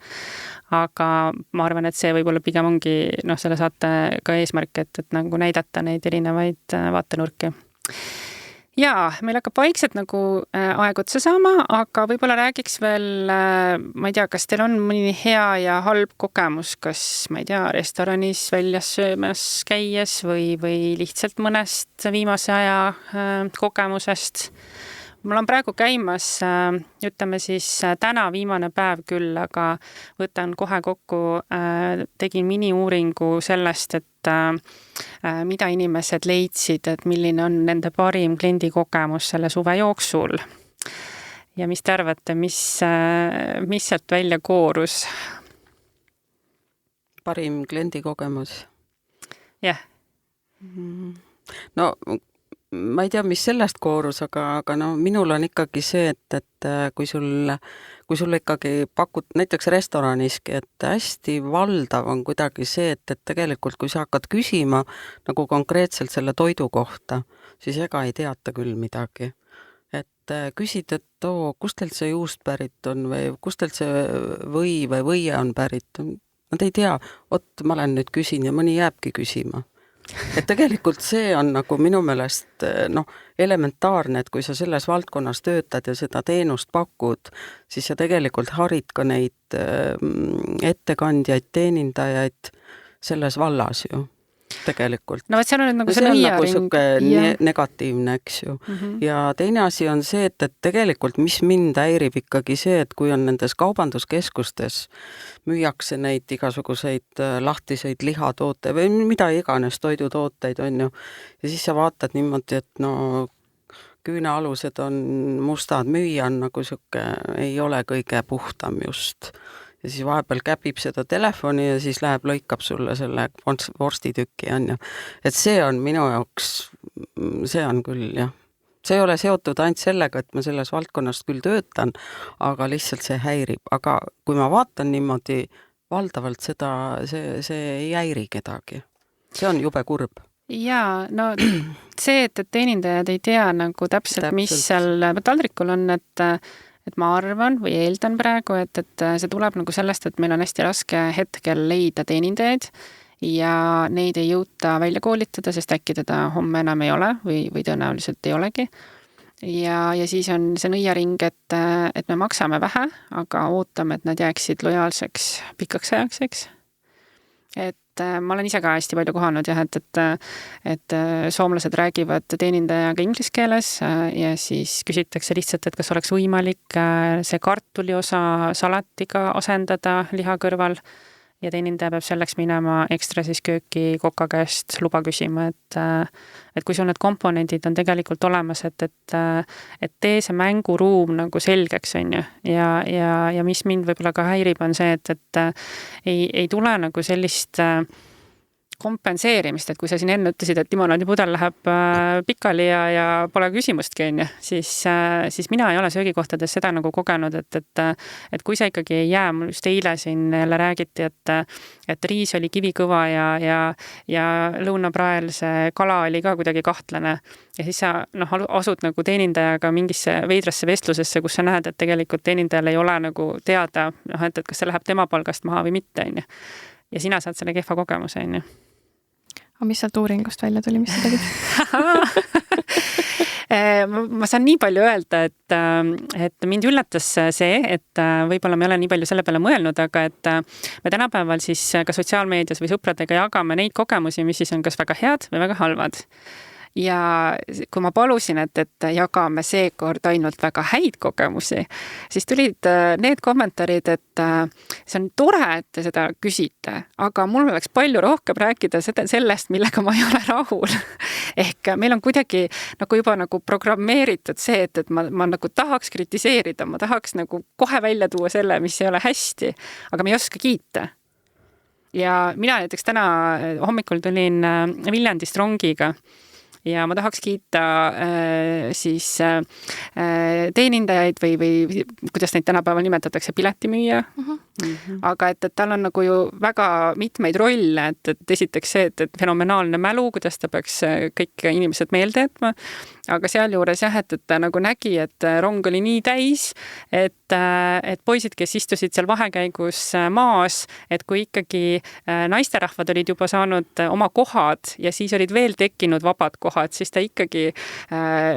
Aga ma arvan, et see võib-olla pigem ongi selle saate ka eesmärk, et nagu näidata neid erinevaid vaatenurki. Jaa, meil hakkab vaikselt nagu aeg otsa saama, aga võib-olla räägiks veel, ma ei tea, kas teil on mõni hea ja halb kogemus, kas, ma ei tea, restoranis väljas söömas käies või lihtsalt mõnest viimase aja kogemusest. Mul on praegu käimas, ütleme siis täna viimane päev küll, aga võtan kohe kokku, tegin mini-uuringu sellest, et mida inimesed leidsid, et milline on nende parim kliendikogemus selle suve jooksul. Ja mis te arvate, mis sealt välja koorus? Parim kliendikogemus? Jah. No ma ei tea, mis sellest koorus, aga minul on ikkagi see, et kui sul ikkagi pakut näiteks restoraniski, et hästi valdav on kuidagi see, et tegelikult kui sa hakkad küsima nagu konkreetselt selle toidu kohta, siis ega ei teata küll midagi. Et küsid, et kust teil see juust pärit on või kust teil see või on pärit. Nad ei tea, ma olen nüüd küsin ja mõni jääbki küsima. Et tegelikult see on nagu minu meelest elementaarne, et kui sa selles valdkonnas töötad ja seda teenust pakud, siis sa tegelikult harid ka neid ettekandjaid, teenindajaid selles vallas ju tegelikult. No seal on nagu see on nagu nõiaring. Negatiivne, eks ju. Ja teine asi on see, et tegelikult mis mind häirib ikkagi see, et kui on nendes kaubanduskeskustes müüakse neid igasuguseid lahtiseid lihatoote või mida iganes toidutooteid on ju, ja siis sa vaatad niimoodi, et küünealused on mustad, müüja on nagu siuke, ei ole kõige puhtam just. Ja siis vahepeal käbib seda telefoni ja siis läheb lõikab sulle selle vorstitükki, on ju. Et see on minu jaoks, see on küll, jah. See ei ole seotud ainult sellega, et ma selles valdkonnas küll töötan, aga lihtsalt see häirib. Aga kui ma vaatan niimoodi valdavalt seda, see ei häiri kedagi. See on jube kurb. Jaa, no see, et teenindajad ei tea nagu täpselt, mis seal taldrikul on, et ma arvan või eeldan praegu, et see tuleb nagu sellest, et meil on hästi raske hetkel leida teenindajaid ja neid ei jõuta välja koolitada, sest äkki teda homme enam ei ole või tõenäoliselt ei olegi. Ja siis on see nõiaring, et me maksame vähe, aga ootame, et nad jääksid lojaalseks pikaks ajaks, eks. Et ma olen ise ka hästi palju kohanud jah, et soomlased räägivad teenindajaga inglise keeles ja siis küsitakse lihtsalt, et kas oleks võimalik see kartuli osa salatiga asendada liha kõrval ja teenindaja peab selleks minema ekstra siis kööki koka käest luba küsima, et kui sul need komponendid on tegelikult olemas, et tee see mänguruum nagu selgeks on ju ja mis mind võib-olla ka häirib on see, et ei tule nagu sellist kompenseerimist, et kui sa siin enne ütlesid, et limonaadipudel läheb pikali ja pole küsimustki, on ju, siis mina ei ole söögikohtades seda nagu kogenud, et kui sa ikkagi ei jää, mul just eile siin jälle räägiti, et riis oli kivikõva ja lõunaprael see kala oli ka kuidagi kahtlane ja siis sa asud nagu teenindajaga mingisse veidrasse vestlusesse, kus sa näed, et tegelikult teenindajal ei ole nagu teada, et kas see läheb tema palgast maha või mitte, on ju. Ja sina saad selle kehva kogemuse, on ju. Aga mis sealt uuringust välja tuli, mis sa tegid? Ma saan nii palju öelda, et mind üllatas see, et võib-olla me ei ole nii palju selle peale mõelnud, aga et me tänapäeval siis ka sotsiaalmeedias või sõpradega jagame neid kogemusi, mis siis on kas väga head või väga halvad. Ja kui ma palusin, et jagame seekord ainult väga häid kogemusi, siis tulid need kommentaarid, et see on tore, et te seda küsite, aga mul oleks palju rohkem rääkida sellest, millega ma ei ole rahul. Ehk meil on kuidagi nagu juba nagu programmeeritud see, et ma nagu tahaks kritiseerida, ma tahaks nagu kohe välja tuua selle, mis ei ole hästi, aga ma ei oska kiita. Ja mina näiteks täna hommikul tulin Viljandist rongiga ja ma tahaks kiita siis teenindajaid või kuidas neid tänapäeval nimetatakse, piletimüüja. Aga et tal on nagu ju väga mitmeid rolle, et esiteks see, et fenomenaalne mälu, kuidas ta peaks kõik inimesed meelde jätma, aga sealjuures jah, et ta nagu nägi, et rong oli nii täis, et poisid, kes istusid seal vahekäigus maas, et kui ikkagi naisterahvad olid juba saanud oma kohad ja siis olid veel tekkinud vabad kohad, siis ta ikkagi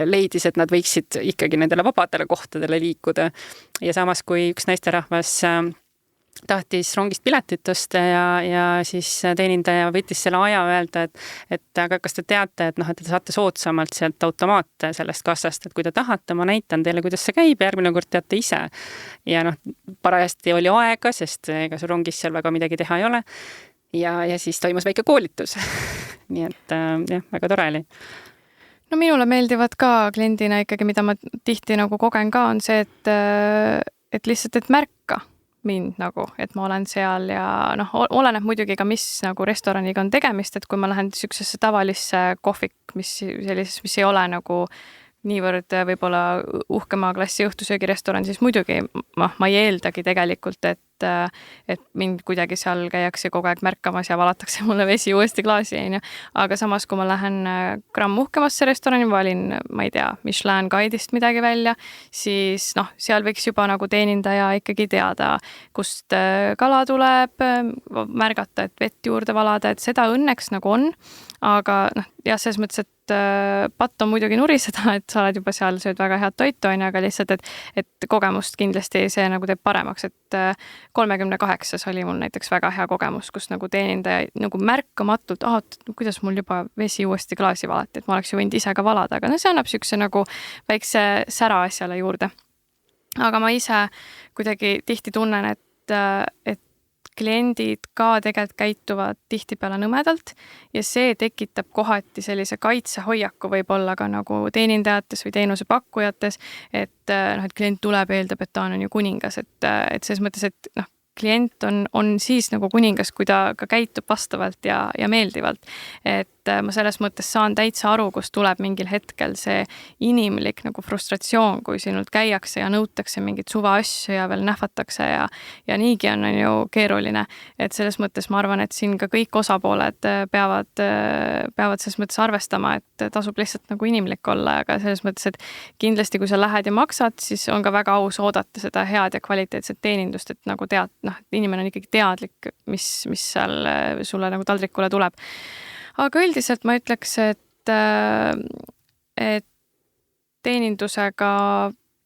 leidis, et nad võiksid ikkagi nendele vabadele kohtadele liikuda. Ja samas, kui üks naisterahvas tahtis rongist piletit osta ja siis teenindaja võttis selle aja öelda, et aga kas te teate, et te saate soodsamalt sealt automaate sellest kassast, et kui te tahate, ma näitan teile, kuidas see käib, järgmine kord teate ise. Ja parajasti oli aega, sest ega su rongis seal väga midagi teha ei ole. Ja siis toimus väike koolitus. Nii et jah, väga tore oli. No minule meeldivad ka kliendina ikkagi, mida ma tihti nagu kogen ka, on see, et lihtsalt, et märka mind nagu, et ma olen seal ja oleneb muidugi ka, mis nagu restoraniga on tegemist, et kui ma lähen süksesse tavalisse kohvik, mis ei ole nagu niivõrd võib-olla uhkema klassi õhtusöögirestoran, siis muidugi ma ei eeldagi tegelikult, et mind kuidagi seal käiakse kogu aeg märkamas ja valatakse mulle vesi uuesti klaasi. Aga samas, kui ma lähen gramm uhkemasse restorani, valin, ma ei tea, Michelin guide'ist midagi välja, siis seal võiks juba nagu teenindaja ikkagi teada, kust kala tuleb, märgata, et vett juurde valada, et seda õnneks nagu on. Aga jah, selles mõttes, et patt on muidugi nuriseda, et sa oled juba seal, sööd väga head toitu, aga lihtsalt, et kogemust kindlasti see nagu teeb paremaks, et 38 oli mul näiteks väga hea kogemus, kus nagu teenindaja nagu märkamatult, kuidas mul juba vesi uuesti klaasi valati, et ma oleks ju võinud ise ka valada, aga see annab sükse nagu väikse sära asjale juurde. Aga ma ise kuidagi tihti tunnen, et kliendid ka tegelikult käituvad tihtipeale nõmedalt ja see tekitab kohati sellise kaitsehoiaku võib-olla ka nagu teenindajates või teenusepakkujates, et klient tuleb, eeldab, et ta on ju kuningas, et selles mõttes, et klient on siis nagu kuningas, kui ta ka käitub vastavalt ja meeldivalt. Et ma selles mõttes saan täitsa aru, kus tuleb mingil hetkel see inimlik nagu frustratsioon, kui sinult käiakse ja nõutakse mingit suva asju ja veel nähvatakse ja niigi on ju keeruline. Et selles mõttes ma arvan, et siin ka kõik osapooled peavad selles mõttes arvestama, et tasub lihtsalt nagu inimlik olla, aga selles mõttes, et kindlasti kui sa lähed ja maksad, siis on ka väga aus oodata seda head ja kvaliteetset teenindust, et nagu inimene on ikkagi teadlik, mis seal sulle nagu taldrikule tuleb. Aga üldiselt ma ütleks, et teenindusega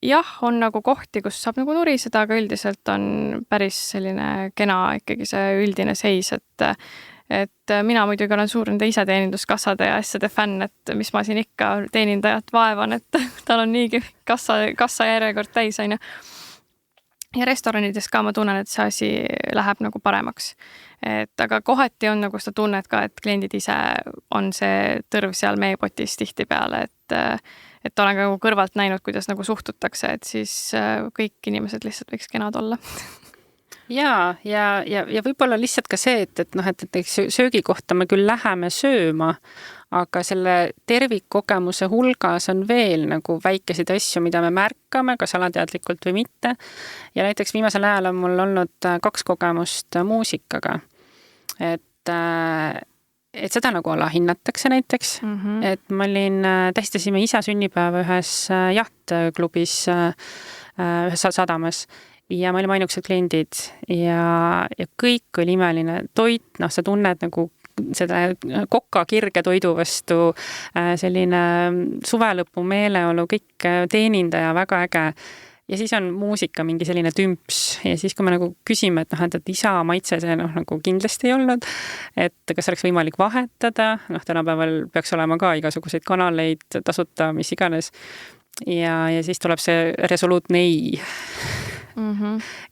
jah, on nagu kohti, kus saab nagu nuriseda, aga üldiselt on päris selline kena ikkagi see üldine seis, et mina muidugi olen suur nende ise teeninduskassade ja asjade fänn, et mis ma siin ikka teenindajat vaevan, et tal on niigi kassa järjekord täis, on ju. Ja restoranides ka ma tunnen, et see asi läheb nagu paremaks. Aga kohati on nagu seda tunnet ka, et kliendid ise on see tõrv seal meepotis tihti peale, et olen ka nagu kõrvalt näinud, kuidas nagu suhtutakse, et siis kõik inimesed lihtsalt võiks kenad olla. Ja võib-olla lihtsalt ka see, et söögi kohta me küll läheme sööma, aga selle tervikkogemuse hulgas on veel nagu väikeseid asju, mida me märkame, kas alateadlikult või mitte. Ja näiteks viimasel ajal on mul olnud 2 kogemust muusikaga. Et seda nagu alahinnatakse näiteks. Et ma tähistasime isa sünnipäeva ühes jahtklubis ühes sadamas. Ja me olime ainukesed kliendid ja kõik oli imeline toit, sa tunned nagu selle koka kirge toidu vastu, selline suvelõpu meeleolu, kõik teenindaja, väga äge. Ja siis on muusika mingi selline tümps ja siis, kui me nagu küsime, et isa maitse see nagu kindlasti ei olnud, et kas oleks võimalik vahetada, tänapäeval peaks olema ka igasuguseid kanaleid tasuta, mis iganes. Ja siis tuleb see resoluutne ei.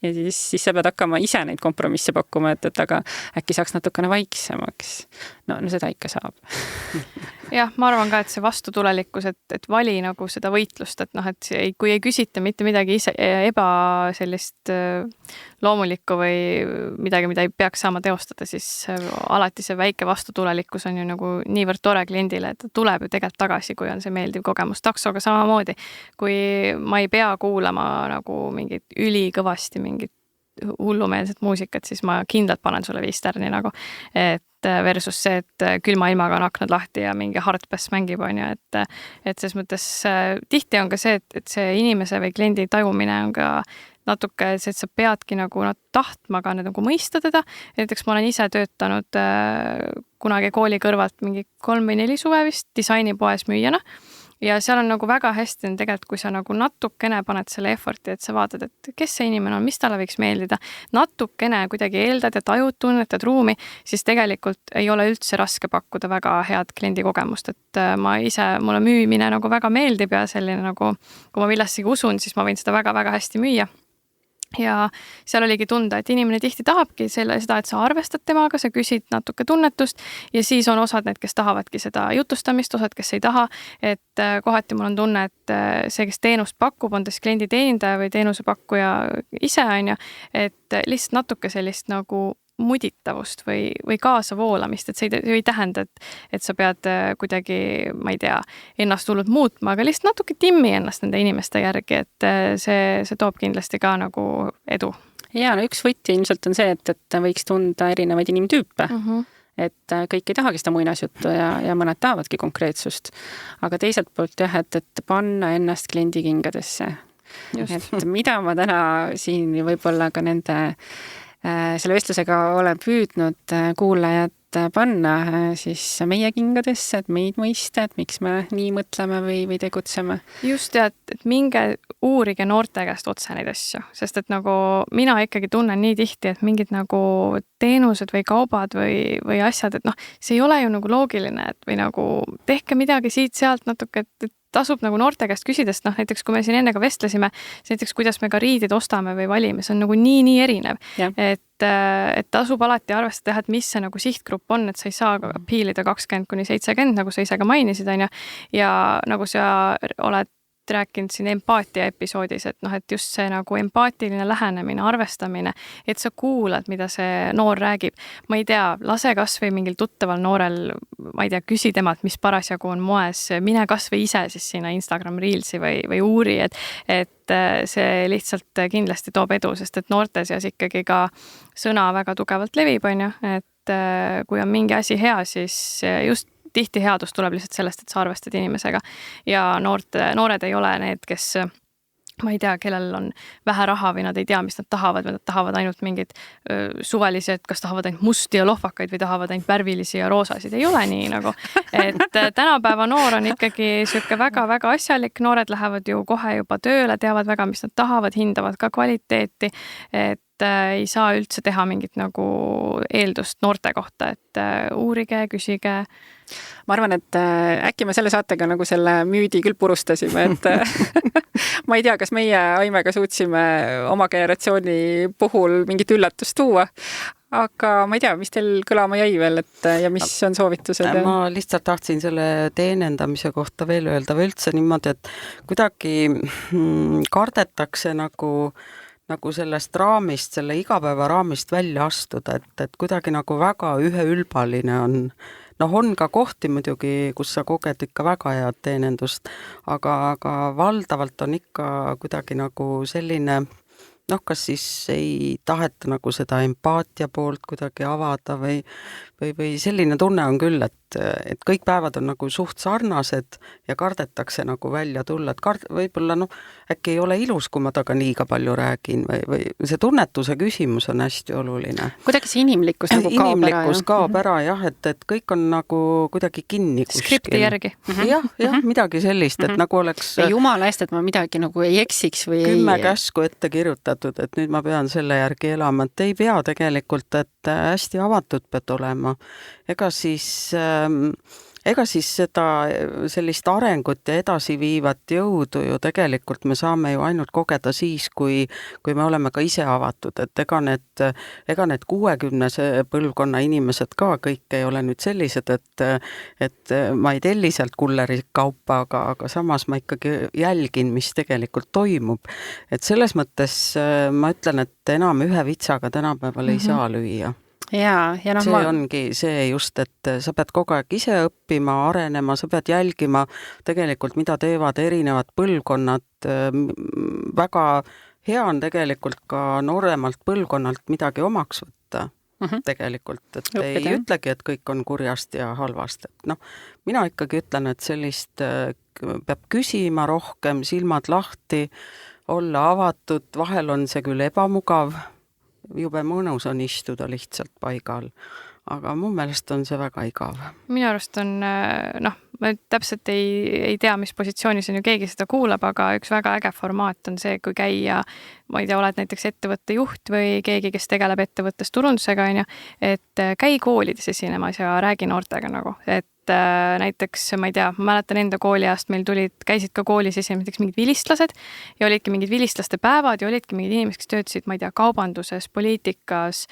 Ja siis sa pead hakkama ise neid kompromisse pakkuma, et aga äkki saaks natukene vaiksemaks. No seda ikka saab. Jah, ma arvan ka, et see vastutulelikkus, et vali nagu seda võitlust, et kui ei küsita mitte midagi sellist loomulikku või midagi, mida ei peaks saama teostada, siis alati see väike vastutulelikkus on ju nagu niivõrd tore kliendile, et ta tuleb ju tegelikult tagasi, kui on see meeldiv kogemus. Taksoga samamoodi, kui ma ei pea kuulama nagu mingit ülikõvasti mingit hullumeelset muusikat, siis ma kindlalt panen sulle 5 tärni nagu, et versus see, et külma ilmaga on aknad lahti ja mingi hardbass mängib, on ju, et selles mõttes tihti on ka see, et see inimese või kliendi tajumine on ka natuke see, et sa peadki nagu tahtma ka nagu mõista teda. Näiteks ma olen ise töötanud kunagi kooli kõrvalt mingi 3 või 4 suve vist disainipoes müüjana. Ja seal on nagu väga hästi on tegelikult, kui sa nagu natukene paned selle efforti, et sa vaatad, et kes see inimene on, mis talle võiks meeldida, natukene kuidagi eeldad ja tajud, tunnetad ruumi, siis tegelikult ei ole üldse raske pakkuda väga head kliendi kogemust, et mulle müümine nagu väga meeldib ja selline nagu, kui ma millessegi usun, siis ma võin seda väga-väga hästi müüa. Ja seal oligi tunda, et inimene tihti tahabki seda, et sa arvestad temaga, sa küsid natuke tunnetust ja siis on osad need, kes tahavadki seda jutustamist, osad, kes ei taha, et kohati mul on tunne, et see, kes teenust pakub, on siis kliendi teenindaja või teenusepakkuja ise, on ju, et lihtsalt natuke sellist nagu muditavust või kaasavoolamist, et see ei tähenda, et sa pead kuidagi, ma ei tea, ennast hullult muutma, aga lihtsalt natuke timmi ennast nende inimeste järgi, et see toob kindlasti ka nagu edu. Ja üks võti ilmselt on see, et võiks tunda erinevaid inimtüüpe. Et kõik ei tahagi seda muinasjuttu ja mõned tahavadki konkreetsust. Aga teiselt poolt jah, et panna ennast kliendi kingadesse. Et mida ma täna siin võib-olla ka nende selle vestlusega olen püüdnud kuulajad panna siis meie kingadesse, et meid mõista, et miks me nii mõtleme või tegutseme. Just ja, et minge uurige noorte käest otse neid asju, sest et nagu mina ikkagi tunnen nii tihti, et mingid nagu teenused või kaubad või asjad, et see ei ole ju nagu loogiline, et või nagu tehke midagi siit-sealt natuke, et tasub nagu noorte käest küsida, sest näiteks kui me siin enne ka vestlesime, näiteks kuidas me ka riidid ostame või valime, see on nagu nii erinev. Et tasub alati arvestada, et mis see nagu sihtgrupp on, et sa ei saa piilida 20–70, nagu sa ise ka mainisid, on ju. Ja nagu sa oled rääkinud siin empaatia episoodis, et just see nagu empaatiline lähenemine, arvestamine, et sa kuulad, mida see noor räägib. Ma ei tea, lase kas või mingil tuttaval noorel, ma ei tea, küsi temalt, mis parasjagu on moes, mine kas või ise siis sinna Instagram Reelsi või uuri, et see lihtsalt kindlasti toob edu, sest et noorte seas ikkagi ka sõna väga tugevalt levib, on ju, et kui on mingi asi hea, siis just tihti headus tuleb lihtsalt sellest, et sa arvestad inimesega ja noored ei ole need, kes ma ei tea, kellel on vähe raha või nad ei tea, mis nad tahavad ainult mingid suvelised, kas tahavad ainult musti ja lohvakaid või tahavad ainult värvilisi ja roosasid, ei ole nii nagu, et tänapäeva noor on ikkagi siuke väga-väga asjalik, noored lähevad ju kohe juba tööle, teavad väga, mis nad tahavad, hindavad ka kvaliteeti, et ei saa üldse teha mingit nagu eeldust noorte kohta, et uurige, küsige. Ma arvan, et äkki me selle saatega nagu selle müüdi küll purustasime, et ma ei tea, kas meie Aimega suutsime oma generatsiooni puhul mingit üllatust tuua, aga ma ei tea, mis teil kõlama jäi veel, et ja mis on soovitused? Ma lihtsalt tahtsin selle teenendamise kohta veel öelda või üldse niimoodi, et kuidagi kardetakse nagu sellest raamist, selle igapäeva raamist välja astuda, et kuidagi nagu väga üheülbaline on. On ka kohti muidugi, kus sa koged ikka väga head teenendust, aga valdavalt on ikka kuidagi nagu selline kas siis ei taheta nagu seda empaatia poolt kuidagi avada või selline tunne on küll, et kõik päevad on nagu suht sarnased ja kardetakse nagu välja tulla, et võib-olla äkki ei ole ilus, kui ma temaga liiga palju räägin või see tunnetuse küsimus on hästi oluline. Kuidagi see inimlikkus nagu kaob ära. Inimlikkus kaob ära jah, et kõik on nagu kuidagi kinni kuskil. Skripti järgi. Jah, midagi sellist, et nagu oleks jumala eest, et ma midagi nagu ei eksiks või 10 käsku ette kirjutatud, et nüüd ma pean selle järgi elama, et ei pea tegelikult, et hästi avatud pead olema. Ega siis seda sellist arengut ja edasiviivat jõudu ju tegelikult me saame ju ainult kogeda siis, kui me oleme ka ise avatud, et ega need 60 põlvkonna inimesed ka kõik ei ole nüüd sellised, et ma ei telli sealt kulleri kaupa, aga samas ma ikkagi jälgin, mis tegelikult toimub. Et selles mõttes ma ütlen, et enam ühe vitsaga tänapäeval ei saa lüüa. See ongi see just, et sa pead kogu aeg ise õppima, arenema, sa pead jälgima tegelikult, mida teevad erinevad põlvkonnad. Väga hea on tegelikult ka nooremalt põlvkonnalt midagi omaks võtta tegelikult, et ei ütlegi, et kõik on kurjast ja halvast. Et mina ikkagi ütlen, et sellist peab küsima rohkem, silmad lahti, olla avatud, vahel on see küll ebamugav, jube mõnus on istuda lihtsalt paigal, aga mu meelest on see väga igav. Minu arust on, ma täpselt ei tea, mis positsioonis on ju keegi seda kuulab, aga üks väga äge formaat on see, kui käia, ma ei tea, oled näiteks ettevõtte juht või keegi, kes tegeleb ettevõttes turundusega, et käi koolides esinemas ja räägi noortega nagu, et näiteks, ma ei tea, ma mäletan enda kooliajast, meil käisid ka koolis näiteks mingid vilistlased ja olidki mingid vilistlaste päevad ja olidki mingid inimesed, kes töötasid, ma ei tea, kaubanduses, poliitikas,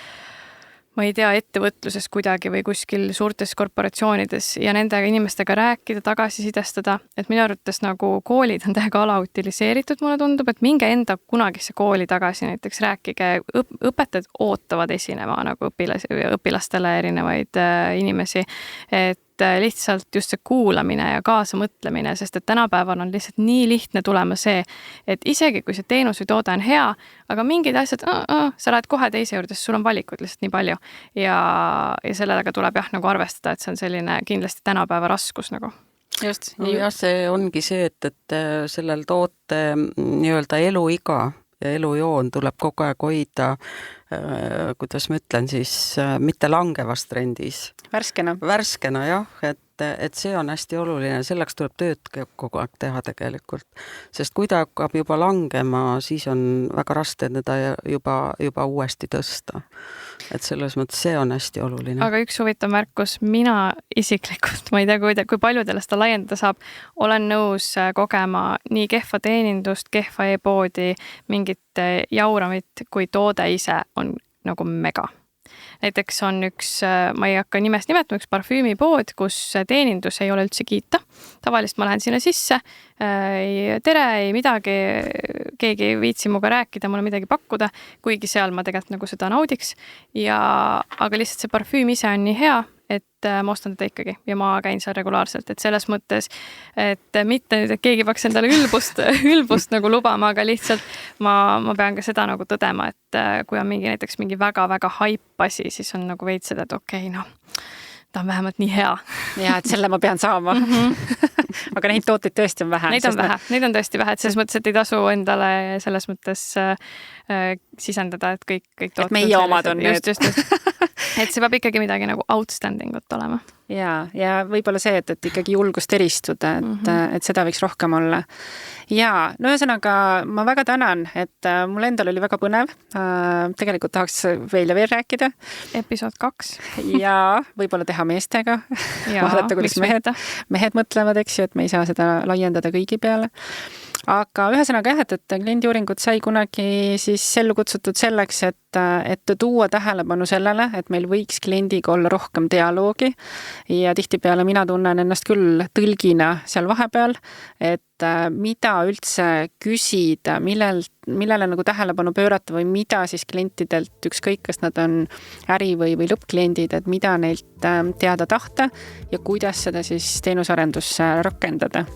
ma ei tea, ettevõtluses kuidagi või kuskil suurtes korporatsioonides ja nendega inimestega rääkida, tagasisidestada, et minu arvates nagu koolid on täiega alautiliseeritud, mulle tundub, et minge enda kunagisse kooli tagasi, näiteks rääkige, õpetajad ootavad esinema nagu õpilastele erinevaid inimesi, et lihtsalt just see kuulamine ja kaasamõtlemine, sest et tänapäeval on lihtsalt nii lihtne tulema see, et isegi kui see teenus või toode on hea, aga mingid asjad, sa lähed kohe teise juurde, sest sul on valikut lihtsalt nii palju ja sellega tuleb jah nagu arvestada, et see on selline kindlasti tänapäeva raskus nagu. Just. Ja see ongi see, et sellel toote nii-öelda eluiga ja elujoon tuleb kogu aeg hoida, kuidas ma ütlen siis, mitte langevas trendis. Värskena jah, et see on hästi oluline, selleks tuleb tööd kogu aeg teha tegelikult. Sest kui ta hakkab juba langema, siis on väga raske teda juba uuesti tõsta. Et selles mõttes see on hästi oluline. Aga üks huvitav märkus, mina isiklikult, ma ei tea, kui paljudele seda laiendada saab, olen nõus kogema nii kehva teenindust, kehva e-poodi, mingit jauramit, kui toode ise on nagu mega. Näiteks on üks, ma ei hakka nimest nimetama, üks parfüümipood, kus teenindus ei ole üldse kiita. Tavaliselt ma lähen sinna sisse, tere, ei midagi, keegi ei viitsi muga rääkida, mulle midagi pakkuda, kuigi seal ma tegelikult nagu seda naudiks. Aga lihtsalt see parfüüm ise on nii hea, et ma ostan teda ikkagi ja ma käin seal regulaarselt, et selles mõttes, et mitte nüüd, et keegi peaks endale ülbust nagu lubama, aga lihtsalt ma pean ka seda nagu tõdema, et kui on näiteks mingi väga-väga haip asi, siis on nagu veits seda, et okei, ta on vähemalt nii hea. Ja, et selle ma pean saama. Aga neid tooteid tõesti on vähe. Neid on tõesti vähe, et selles mõttes, et ei tasu endale selles mõttes sisendada, et kõik tooted. Et meie omad on need. Just. Et see peab ikkagi midagi nagu outstandingut olema. Ja võib-olla see, et ikkagi julgust eristuda, et seda võiks rohkem olla. Ja, ühesõnaga ma väga tänan, et mul endal oli väga põnev. Tegelikult tahaks veel ja veel rääkida. Episood 2. Ja võib-olla teha meestega. Vaadata, kuidas mehed mõtlevad, eks ju, et me ei saa seda laiendada kõigi peale. Aga ühesõnaga jah, et kliendiuuringut sai kunagi siis ellu kutsutud selleks, et tuua tähelepanu sellele, et meil võiks kliendiga olla rohkem dialoogi ja tihtipeale mina tunnen ennast küll tõlgina seal vahepeal, et mida üldse küsida, millele nagu tähelepanu pöörata või mida siis klientidelt, ükskõik kas nad on äri- või lõppkliendid, et mida neilt teada tahta ja kuidas seda siis teenusarendusse rakendada.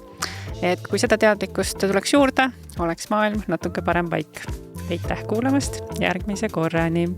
Et kui seda teadlikkust tuleks juurde, oleks maailm natuke parem paik. aitäh kuulamast, järgmise korrani!